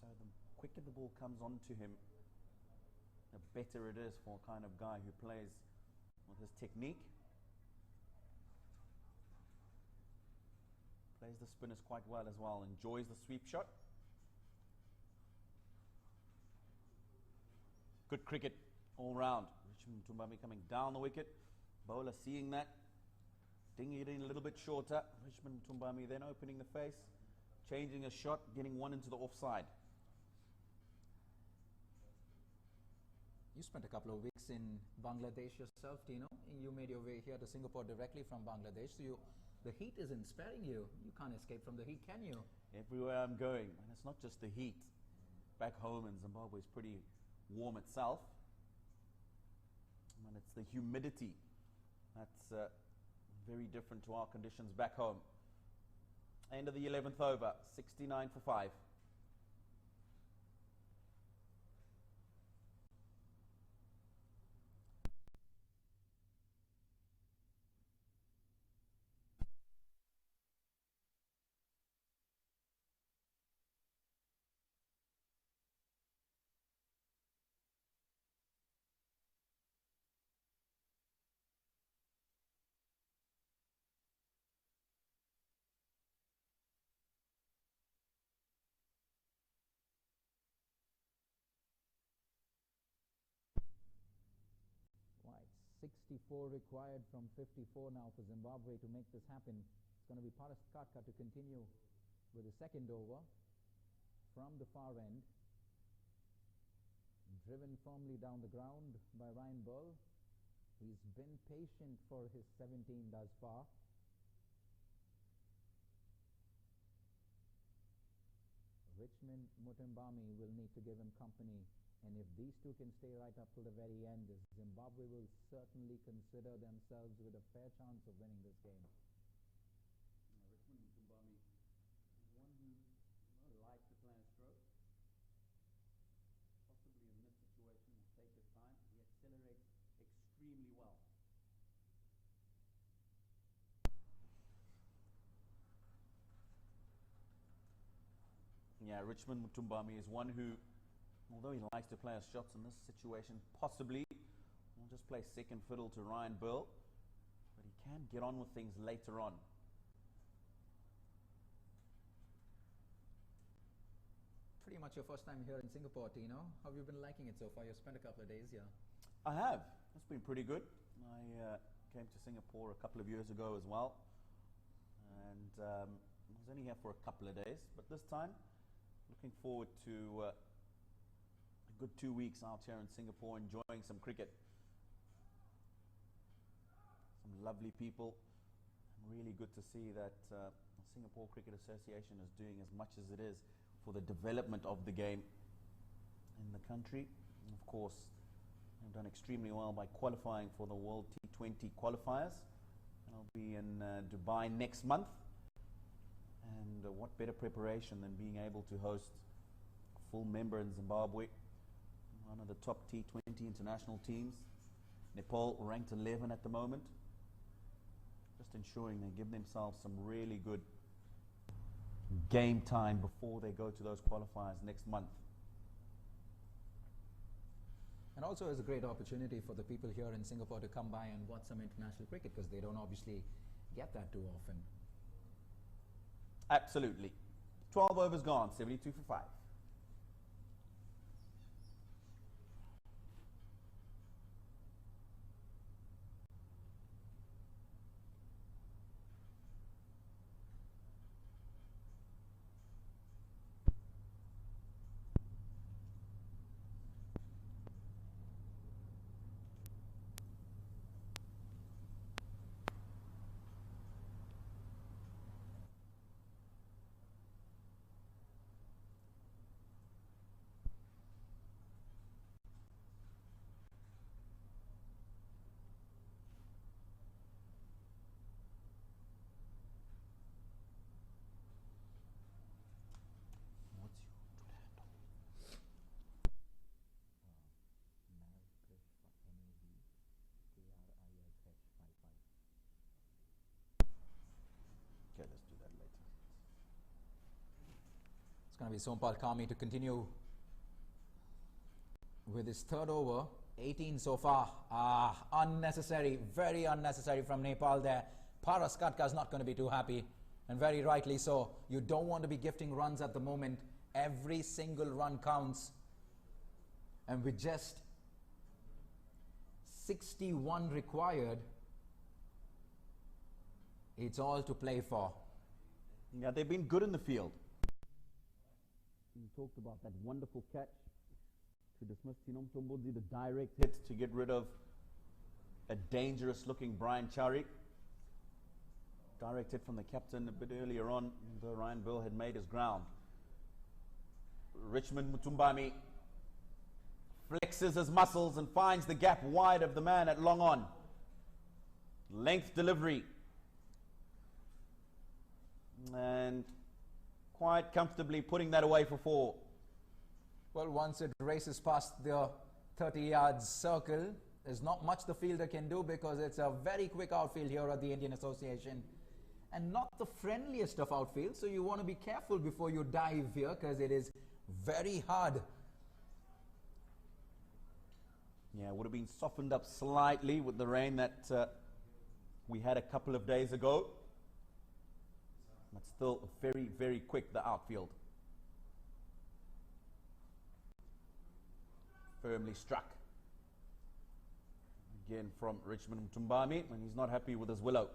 So the quicker the ball comes onto him, the better it is for a kind of guy who plays with his technique. Plays the spinners quite well as well. Enjoys the sweep shot. Good cricket all round. Richmond Tumbami coming down the wicket. Bowler seeing that. Dinging it in a little bit shorter. Richmond Tumbami then opening the face. Changing a shot. Getting one into the offside. You spent a couple of weeks in Bangladesh yourself, Tino. You made your way here to Singapore directly from Bangladesh. So the heat isn't sparing you. You can't escape from the heat, can you? Everywhere I'm going. And it's not just the heat. Back home in Zimbabwe is pretty warm itself. And it's the humidity that's very different to our conditions back home. End of the 11th over. 69 for 5. Right, 64 required from 54 now for Zimbabwe to make this happen. It's going to be Paras Katka to continue with the second over from the far end. Driven firmly down the ground by Ryan Bull. He's been patient for his 17 thus far. Richmond Mutumbami will need to give him company. And if these two can stay right up till the very end, Zimbabwe will certainly consider themselves with a fair chance of winning this game. Richmond Mutumbami is one who likes to play a stroke. Possibly in this situation will take his time. He accelerates extremely well. Yeah, Richmond Mutumbami is one who, although he likes to play his shots in this situation, possibly will just play second fiddle to Ryan Burl, but he can get on with things later on. Pretty much your first time here in Singapore, Tino. How have you been liking it so far? You spent a couple of days here. I have. It's been pretty good. I came to Singapore a couple of years ago as well, and I was only here for a couple of days, but this time looking forward to a good 2 weeks out here in Singapore, enjoying some cricket. Some lovely people. Really good to see that the Singapore Cricket Association is doing as much as it is for the development of the game in the country. And of course, they've done extremely well by qualifying for the World T20 qualifiers. And I'll be in Dubai next month. And what better preparation than being able to host a full member in Zimbabwe, one of the top T20 international teams. Nepal ranked 11 at the moment. Just ensuring they give themselves some really good game time before they go to those qualifiers next month. And also it's a great opportunity for the people here in Singapore to come by and watch some international cricket, because they don't obviously get that too often. Absolutely. 12 overs gone, 72 for 5. going to be Sompal Kami to continue with his third over. 18 so far. Unnecessary, very unnecessary from Nepal there. Paras Katka is not going to be too happy, and very rightly so. You don't want to be gifting runs at the moment. Every single run counts. And with just 61 required, it's all to play for. Yeah, they've been good in the field. You talked about that wonderful catch to dismiss Tinom Tombodzi, the direct hit To get rid of a dangerous looking Brian Chari. Direct hit from the captain a bit earlier on, though Ryan Bill had made his ground. Richmond Mutumbami flexes his muscles and finds the gap wide of the man at long on. Length delivery. And quite comfortably putting that away for 4. Well, once it races past the 30 yards circle, there's not much the fielder can do because it's a very quick outfield here at the Indian Association. And not the friendliest of outfields, so you want to be careful before you dive here because it is very hard. Yeah, it would have been softened up slightly with the rain that we had a couple of days ago. But still very, very quick, the outfield. Firmly struck. Again from Richmond Mtumbami, and he's not happy with his willow.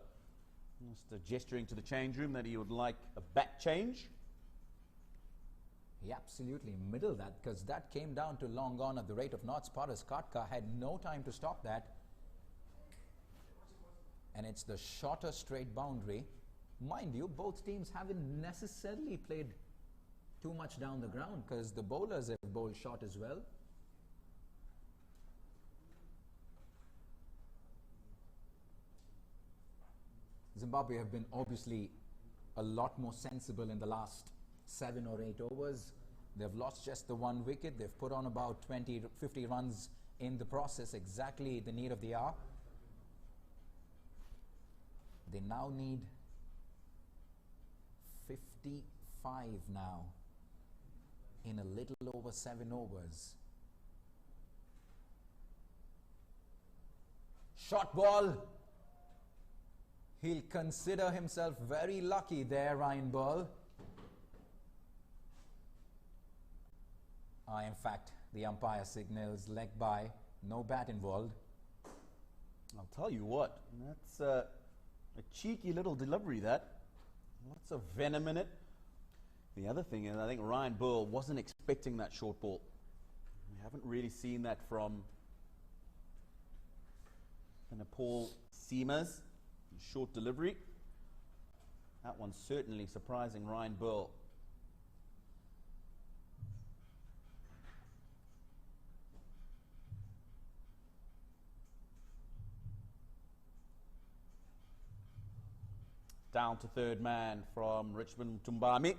Just gesturing to the change room that he would like a bat change. He absolutely middled that because that came down to long on at the rate of knots. Paras Katka had no time to stop that. And it's the shorter straight boundary. Mind you, both teams haven't necessarily played too much down the ground because the bowlers have bowled short as well. Zimbabwe have been obviously a lot more sensible in the last 7 or 8 overs. They've lost just the 1 wicket. They've put on about 20 to 50 runs in the process, exactly the need of the hour. They now need 55 now in a little over 7 overs. Shot ball. He'll consider himself very lucky there, Ryan Ball. In fact, the umpire signals leg by, no bat involved. I'll tell you what, that's a cheeky little delivery, that. Lots of venom in it. The other thing is, I think Ryan Burl wasn't expecting that short ball. We haven't really seen that from the Nepal seamers. Short delivery. That one's certainly surprising Ryan Burl. Down to third man from Richmond Tumbami.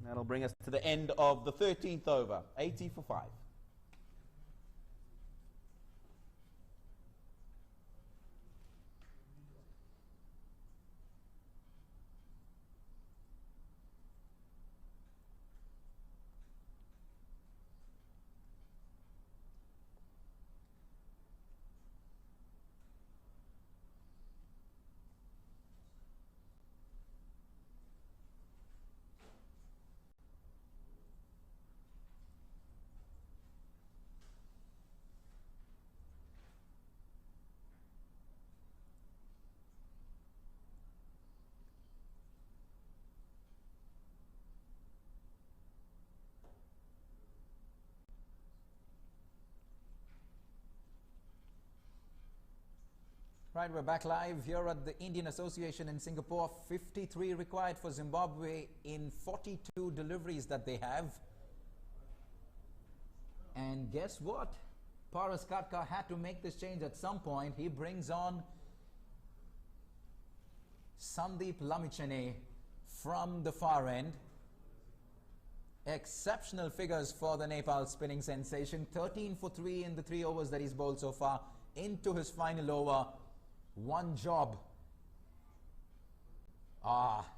That'll bring us to the end of the 13th over. 80 for 5. Right, we're back live here at the Indian Association in Singapore. 53 required for Zimbabwe in 42 deliveries that they have. And guess what? Paras Katka had to make this change at some point. He brings on Sandeep Lamichhane from the far end. Exceptional figures for the Nepal spinning sensation. 13 for 3 in the 3 overs that he's bowled so far. Into his final over. One job.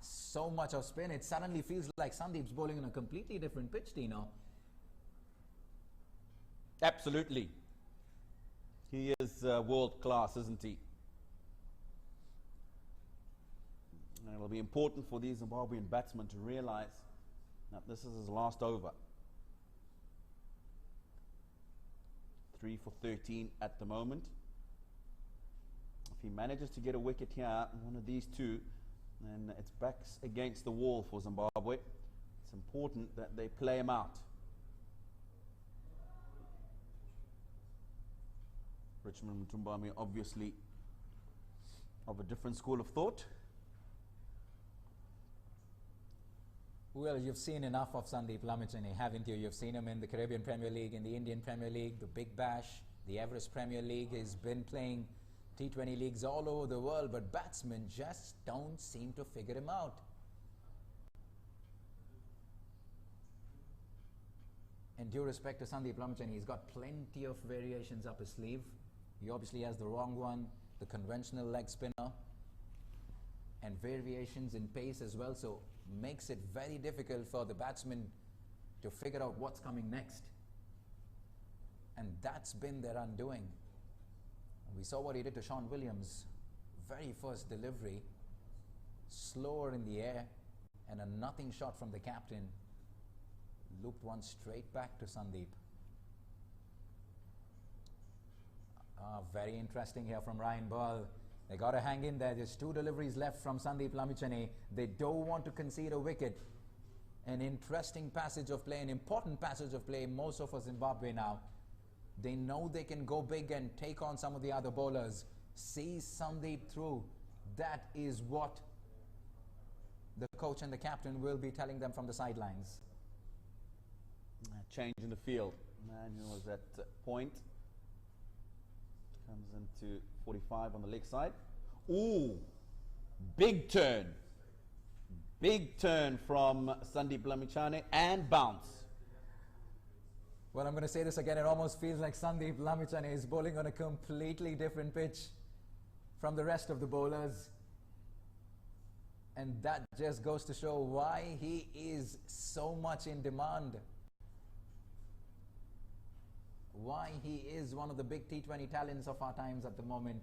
So much of spin. It suddenly feels like Sandeep's bowling on a completely different pitch, Tino. Absolutely. He is world class, isn't he? And it'll be important for these Zimbabwean batsmen to realize that this is his last over. 3 for 13 at the moment. If he manages to get a wicket here, one of these two, then it's backs against the wall for Zimbabwe. It's important that they play him out. Richmond Mutumbami obviously of a different school of thought. Well, you've seen enough of Sandeep Lamichandane, haven't you? You've seen him in the Caribbean Premier League, in the Indian Premier League, the Big Bash, the Everest Premier League. He's been playing T20 leagues all over the world, but batsmen just don't seem to figure him out. And due respect to Sandeep Lamichandane, he's got plenty of variations up his sleeve. He obviously has the wrong one, the conventional leg spinner, and variations in pace as well, so makes it very difficult for the batsman to figure out what's coming next. And that's been their undoing. We saw what he did to Sean Williams. Very first delivery, slower in the air, and a nothing shot from the captain. Looped one straight back to Sandeep. Very interesting here from Ryan Ball. They got to hang in there. There's 2 deliveries left from Sandeep Lamichandane. They don't want to concede a wicket. An interesting passage of play, an important passage of play, more so for Zimbabwe now. They know they can go big and take on some of the other bowlers. See Sandeep through. That is what the coach and the captain will be telling them from the sidelines. Change in the field. Man who was at point comes into 45 on the leg side. Ooh, big turn. Big turn from Sandeep Lamichandane and bounce. Well, I'm going to say this again. It almost feels like Sandeep Lamichandane is bowling on a completely different pitch from the rest of the bowlers. And that just goes to show why he is so much in demand. Why he is one of the big T20 talents of our times at the moment.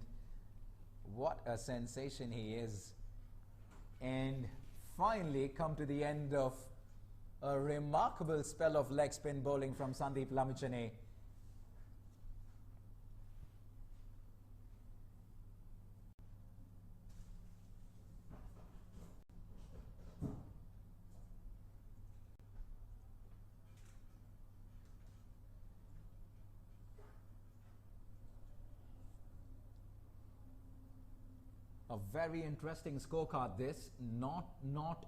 What a sensation he is. And finally come to the end of a remarkable spell of leg spin bowling from Sandeep Lamichandane. A very interesting scorecard this, not,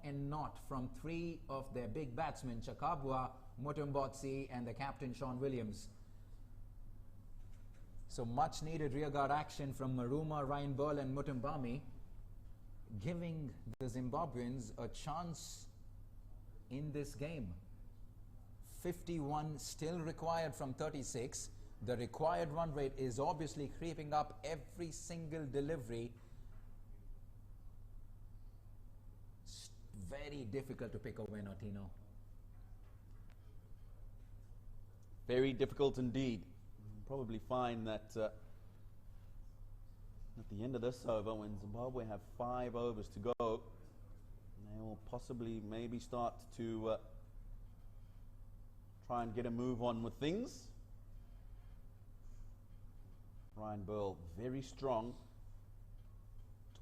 and not from 3 of their big batsmen, Chakabwa, Mutumbotsi and the captain Sean Williams. So much needed rearguard action from Maruma, Ryan Ball and Mutumbami, giving the Zimbabweans a chance in this game. 51 still required from 36. The required run rate is obviously creeping up every single delivery. Very difficult to pick a winner, Tino. Very difficult indeed. You'll probably find that at the end of this over, when Zimbabwe have 5 overs to go, they will possibly maybe start to try and get a move on with things. Ryan Burl very strong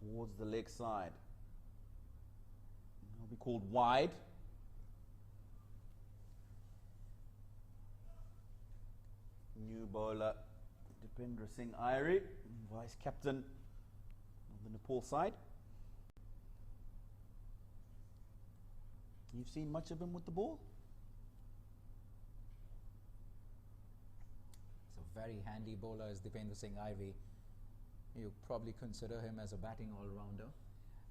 towards the leg side. Be called wide. New bowler Dipendra Singh Irie, vice captain of the Nepal side. You've seen much of him with the ball? He's a very handy bowler as Dipendra Singh Irie. You probably consider him as a batting all-rounder.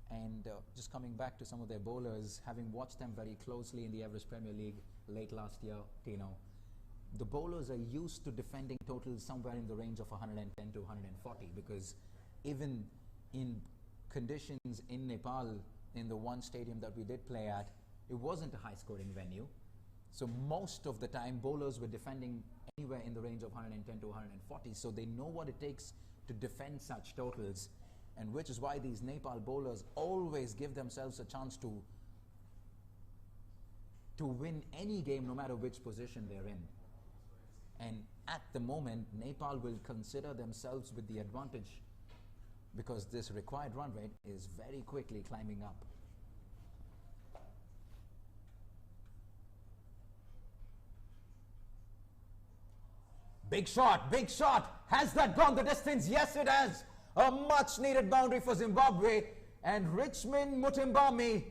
And just coming back to some of their bowlers, having watched them very closely in the Everest Premier League late last year, Tino, the bowlers are used to defending totals somewhere in the range of 110 to 140, because even in conditions in Nepal in the one stadium that we did play at, it wasn't a high-scoring venue. So most of the time, bowlers were defending anywhere in the range of 110 to 140. So they know what it takes to defend such totals, and which is why these Nepal bowlers always give themselves a chance to win any game, no matter which position they're in. And at the moment, Nepal will consider themselves with the advantage because this required run rate is very quickly climbing up. Big shot, big shot. Has that gone the distance? Yes, it has. A much needed boundary for Zimbabwe, and Richmond Mutimbami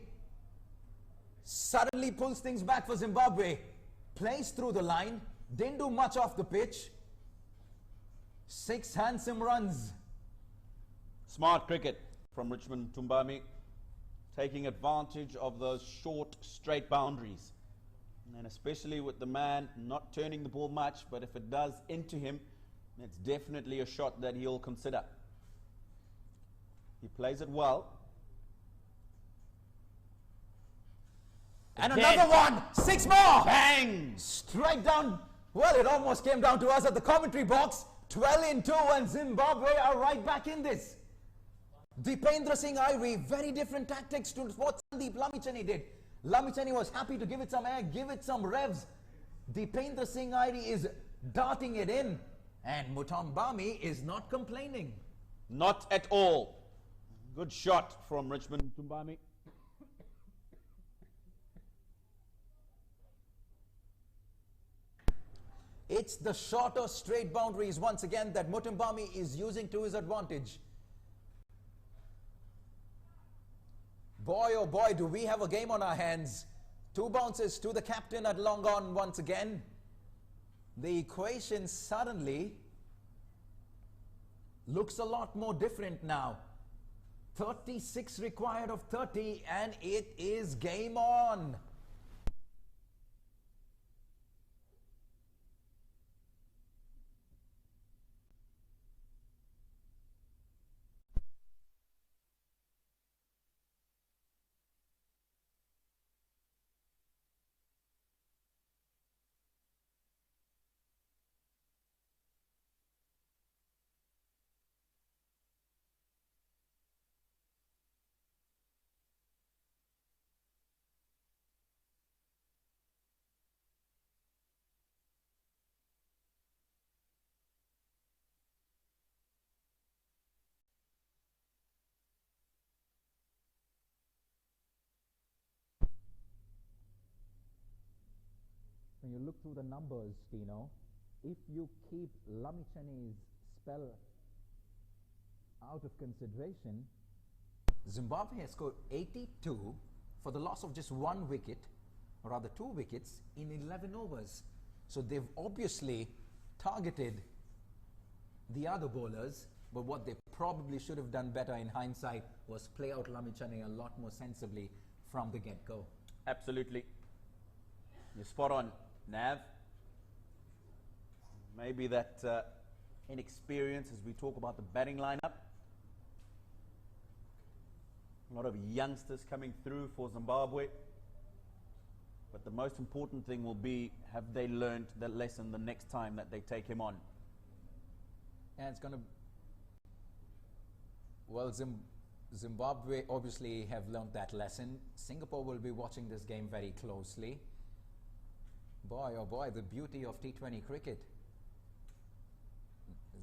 suddenly pulls things back for Zimbabwe. Plays through the line, didn't do much off the pitch. 6 handsome runs. Smart cricket from Richmond Mutimbami, taking advantage of those short, straight boundaries. And especially with the man not turning the ball much, but if it does into him, it's definitely a shot that he'll consider. He plays it well. And Again. another one! 6 more! Bang! Strike down. Well, it almost came down to us at the commentary box. 12 in 2, and Zimbabwe are right back in this. Dipendra Singh Airi, very different tactics to what Sandeep Lamichhane did. Lamichhane was happy to give it some air, give it some revs. Dipendra Singh Airi is darting it in, and Mutimbami is not complaining. Not at all. Good shot from Richmond Mutimbami. It's the shorter straight boundaries once again that Mutimbami is using to his advantage. Boy, oh boy, do we have a game on our hands. 2 bounces to the captain at long on once again. The equation suddenly looks a lot more different now. 36 required of 30, and it is game on. When you look through the numbers, Tino, if you keep Lamichhane's spell out of consideration, Zimbabwe has scored 82 for the loss of just 1 wicket, or rather 2 wickets, in 11 overs. So they've obviously targeted the other bowlers, but what they probably should have done better in hindsight was play out Lamichhane a lot more sensibly from the get-go. Absolutely. You're spot on, Nav. Maybe that inexperience as we talk about the batting lineup. A lot of youngsters coming through for Zimbabwe. But the most important thing will be, have they learned that lesson the next time that they take him on? And it's going to... Well, Zimbabwe obviously have learned that lesson. Singapore will be watching this game very closely. Boy, oh boy, the beauty of T20 cricket.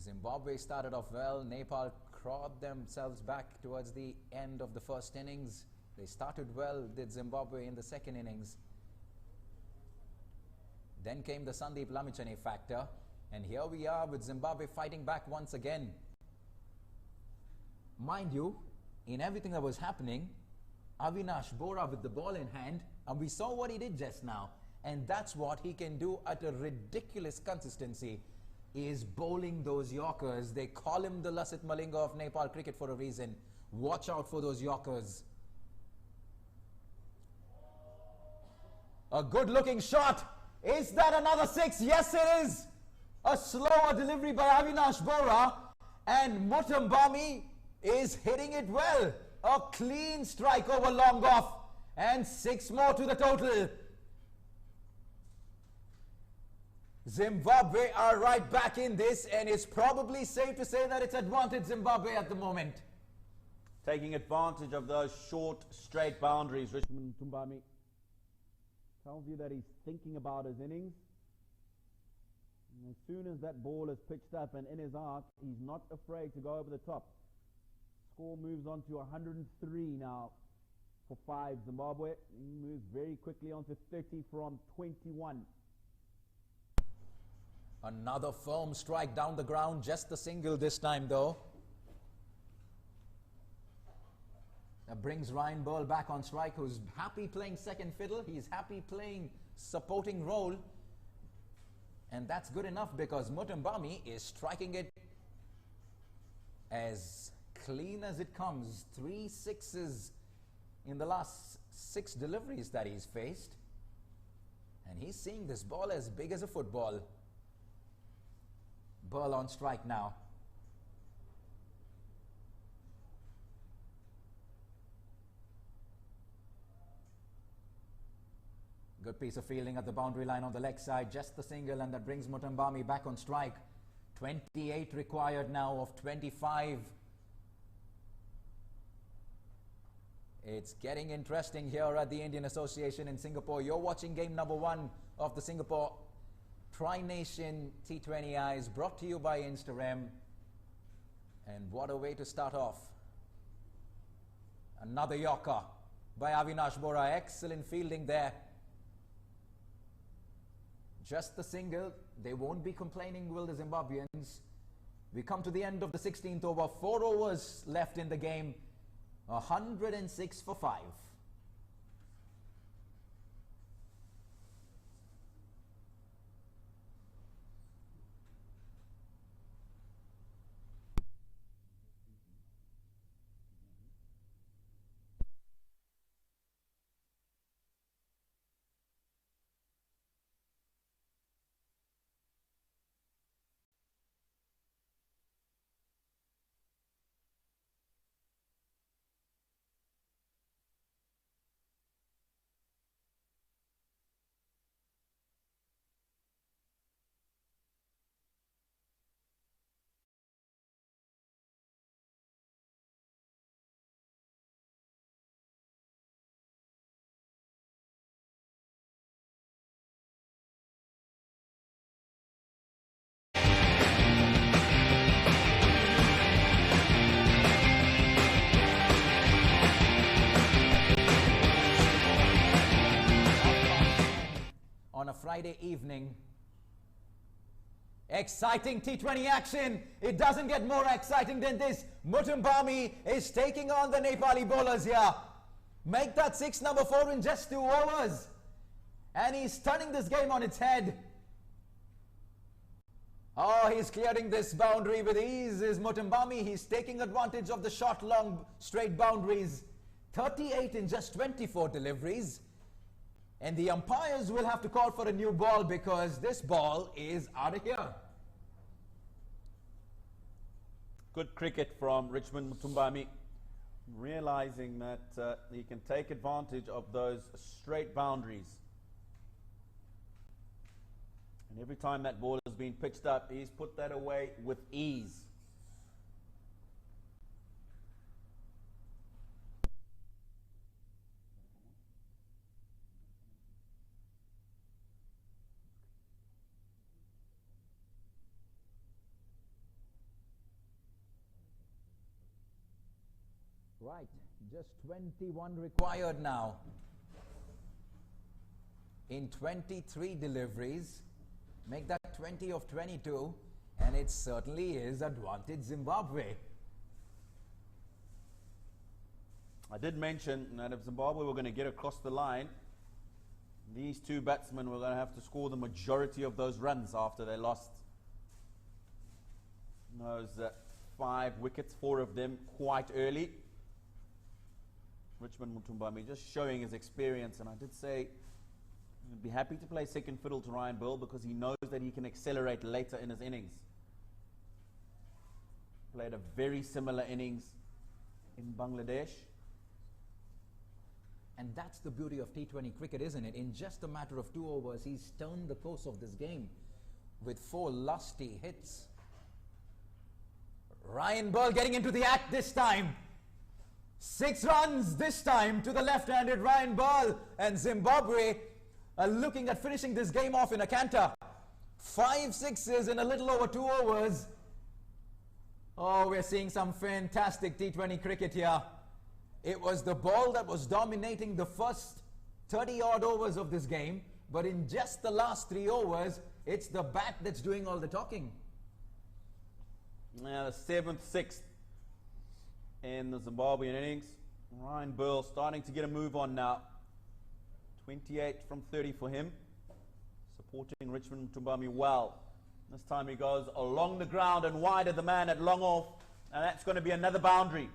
Zimbabwe started off well. Nepal crawled themselves back towards the end of the first innings. They started well, did Zimbabwe, in the second innings. Then came the Sandeep Lamichhane factor. And here we are with Zimbabwe fighting back once again. Mind you, in everything that was happening, Avinash Bora with the ball in hand, and we saw what he did just now. And that's what he can do at a ridiculous consistency, is bowling those Yorkers. They call him the Lassit Malinga of Nepal cricket for a reason. Watch out for those Yorkers. A good looking shot. Is that another 6? Yes, it is. A slower delivery by Avinash Bora, and Mutimbami is hitting it well. A clean strike over long off. And 6 more to the total. Zimbabwe are right back in this, and it's probably safe to say that it's advantage Zimbabwe at the moment. Taking advantage of those short, straight boundaries. Richmond Tumbami Tells you that he's thinking about his innings. And as soon as that ball is pitched up and in his arc, he's not afraid to go over the top. Score moves on to 103 now for 5 Zimbabwe. He moves very quickly on to 30 from 21. Another firm strike down the ground, just the single this time though. That brings Ryan Burl back on strike, who's happy playing second fiddle. He's happy playing supporting role. And that's good enough because Mutumbami is striking it as clean as it comes. 3 sixes in the last 6 deliveries that he's faced. And he's seeing this ball as big as a football. Burl on strike now. Good piece of fielding at the boundary line on the leg side. Just the single, and that brings Mutumbami back on strike. 28 required now of 25. It's getting interesting here at the Indian Association in Singapore. You're watching game number 1 of the Singapore Tri-Nation T20Is, brought to you by Instarem. And what a way to start off. Another Yorker by Avinash Bora. Excellent fielding there. Just the single. They won't be complaining, will the Zimbabweans. We come to the end of the 16th over. 4 overs left in the game. 106 for 5. On a Friday evening. Exciting T20 action. It doesn't get more exciting than this. Mutumbami is taking on the Nepali bowlers here. Make that 6 number 4 in just 2 overs. And he's turning this game on its head. Oh, he's clearing this boundary with ease. Is Mutumbami. He's taking advantage of the short, long, straight boundaries. 38 in just 24 deliveries. And the umpires will have to call for a new ball because this ball is out of here. Good cricket from Richmond Mutumbami, realizing that he can take advantage of those straight boundaries. And every time that ball has been pitched up, he's put that away with ease. Right, just 21 required now. In 23 deliveries, make that 20 of 22, and it certainly is advantage Zimbabwe. I did mention that if Zimbabwe were going to get across the line, these 2 batsmen were going to have to score the majority of those runs after they lost those 5 wickets, 4 of them quite early. Richmond Mutumbami just showing his experience, and I did say he'd be happy to play second fiddle to Ryan Burl because he knows that he can accelerate later in his innings. Played a very similar innings in Bangladesh. And that's the beauty of T20 cricket, isn't it? In just a matter of 2 overs, he's turned the course of this game with 4 lusty hits. Ryan Burl getting into the act this time. 6 runs this time to the left-handed Ryan Burl, and Zimbabwe are looking at finishing this game off in a canter. 5 sixes in a little over 2 overs. Oh, we're seeing some fantastic T20 cricket here. It was the ball that was dominating the first 30-odd overs of this game, but in just the last 3 overs, it's the bat that's doing all the talking. Now the 7th, 6th in the Zimbabwean innings. Ryan Burl starting to get a move on now. 28 from 30 for him. Supporting Richmond Mtumbami well. This time he goes along the ground and wide of the man at long off, and that's going to be another boundary.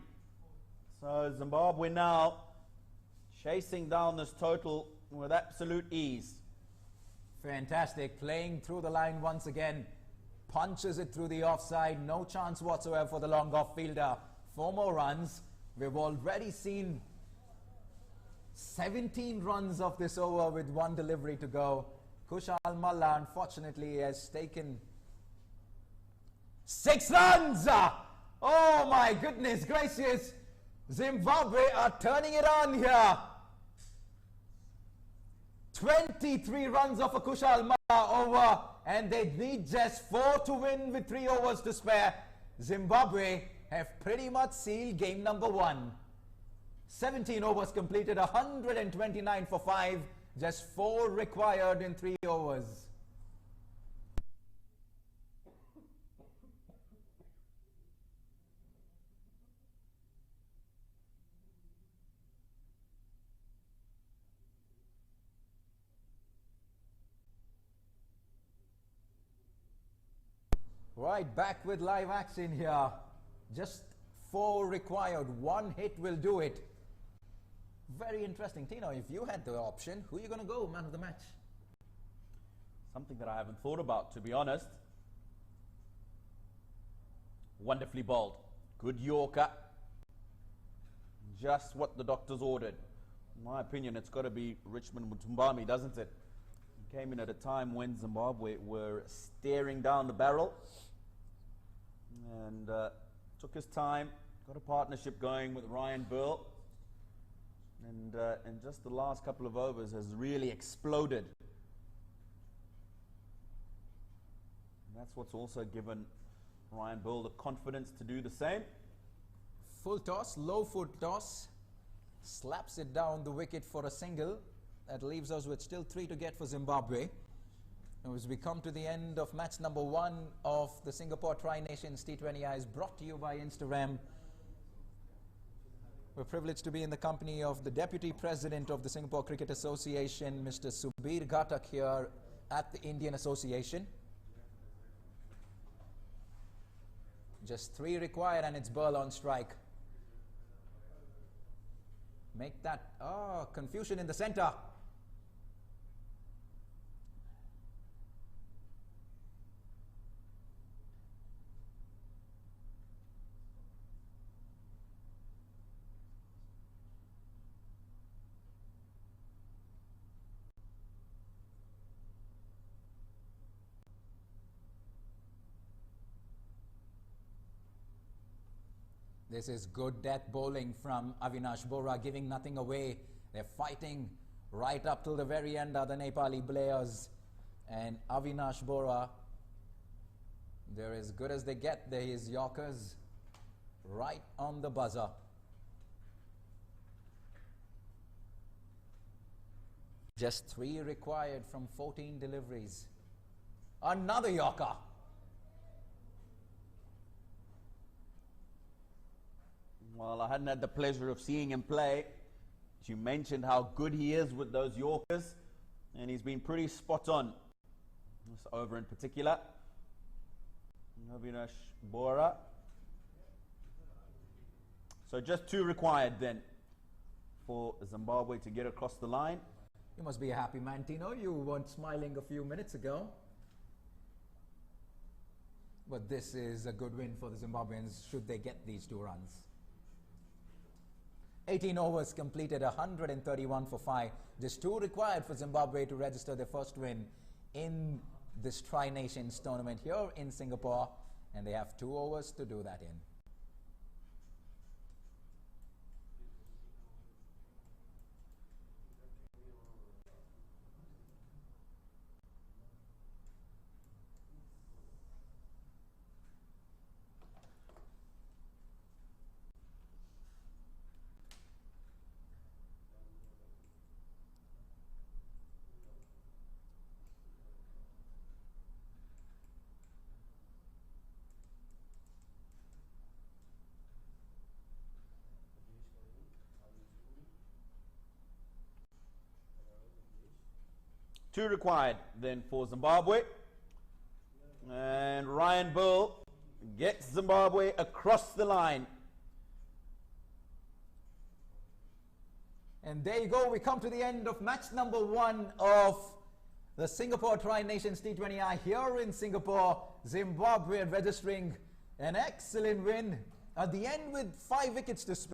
So Zimbabwe now chasing down this total with absolute ease. Fantastic, playing through the line once again. Punches it through the offside, no chance whatsoever for the long off fielder. 4 more runs. We've already seen 17 runs of this over with 1 delivery to go. Kushal Malla unfortunately has taken 6 runs! Oh my goodness gracious! Zimbabwe are turning it on here. 23 runs of a Kushal Malla over, and they need just 4 to win with 3 overs to spare. Zimbabwe have pretty much sealed game number 1. 17 overs completed, 129 for 5, just 4 required in 3 overs. Right, back with live action here. Just 4 required, 1 hit will do it. Very interesting. Tino, if you had the option, who are you going to go man of the match? Something that I haven't thought about, to be honest. Wonderfully bowled. Good Yorker. Just what the doctors ordered. In my opinion, it's got to be Richmond Mtumbami, doesn't it? He came in at a time when Zimbabwe were staring down the barrel. And took his time. Got a partnership going with Ryan Burl. And in just the last couple of overs has really exploded. And that's what's also given Ryan Burl the confidence to do the same. Full toss, low foot toss. Slaps it down the wicket for a single. That leaves us with still 3 to get for Zimbabwe. And as we come to the end of match number 1 of the Singapore Tri-Nations T20Is, brought to you by Instagram. We're privileged to be in the company of the Deputy President of the Singapore Cricket Association, Mr. Subir Ghatak, here at the Indian Association. Just 3 required and it's Burl on strike. Make that, confusion in the center. This is good death bowling from Avinash Bora, giving nothing away. They're fighting right up till the very end are the Nepali players. And Avinash Bora, they're as good as they get. They're his Yorkers right on the buzzer. Just 3 required from 14 deliveries. Another Yorker. Well, I hadn't had the pleasure of seeing him play. You mentioned how good he is with those Yorkers, and he's been pretty spot on. This over in particular. Avinash Bora. So just 2 required then for Zimbabwe to get across the line. You must be a happy man, Tino. You weren't smiling a few minutes ago. But this is a good win for the Zimbabweans should they get these 2 runs. 18 overs completed, 131 for 5. Just 2 required for Zimbabwe to register their first win in this Tri-Nations tournament here in Singapore, and they have 2 overs to do that in. Two required then for Zimbabwe. And Ryan Bull gets Zimbabwe across the line. And there you go. We come to the end of match number 1 of the Singapore Tri-Nations T20I here in Singapore. Zimbabwe registering an excellent win at the end with 5 wickets to spare.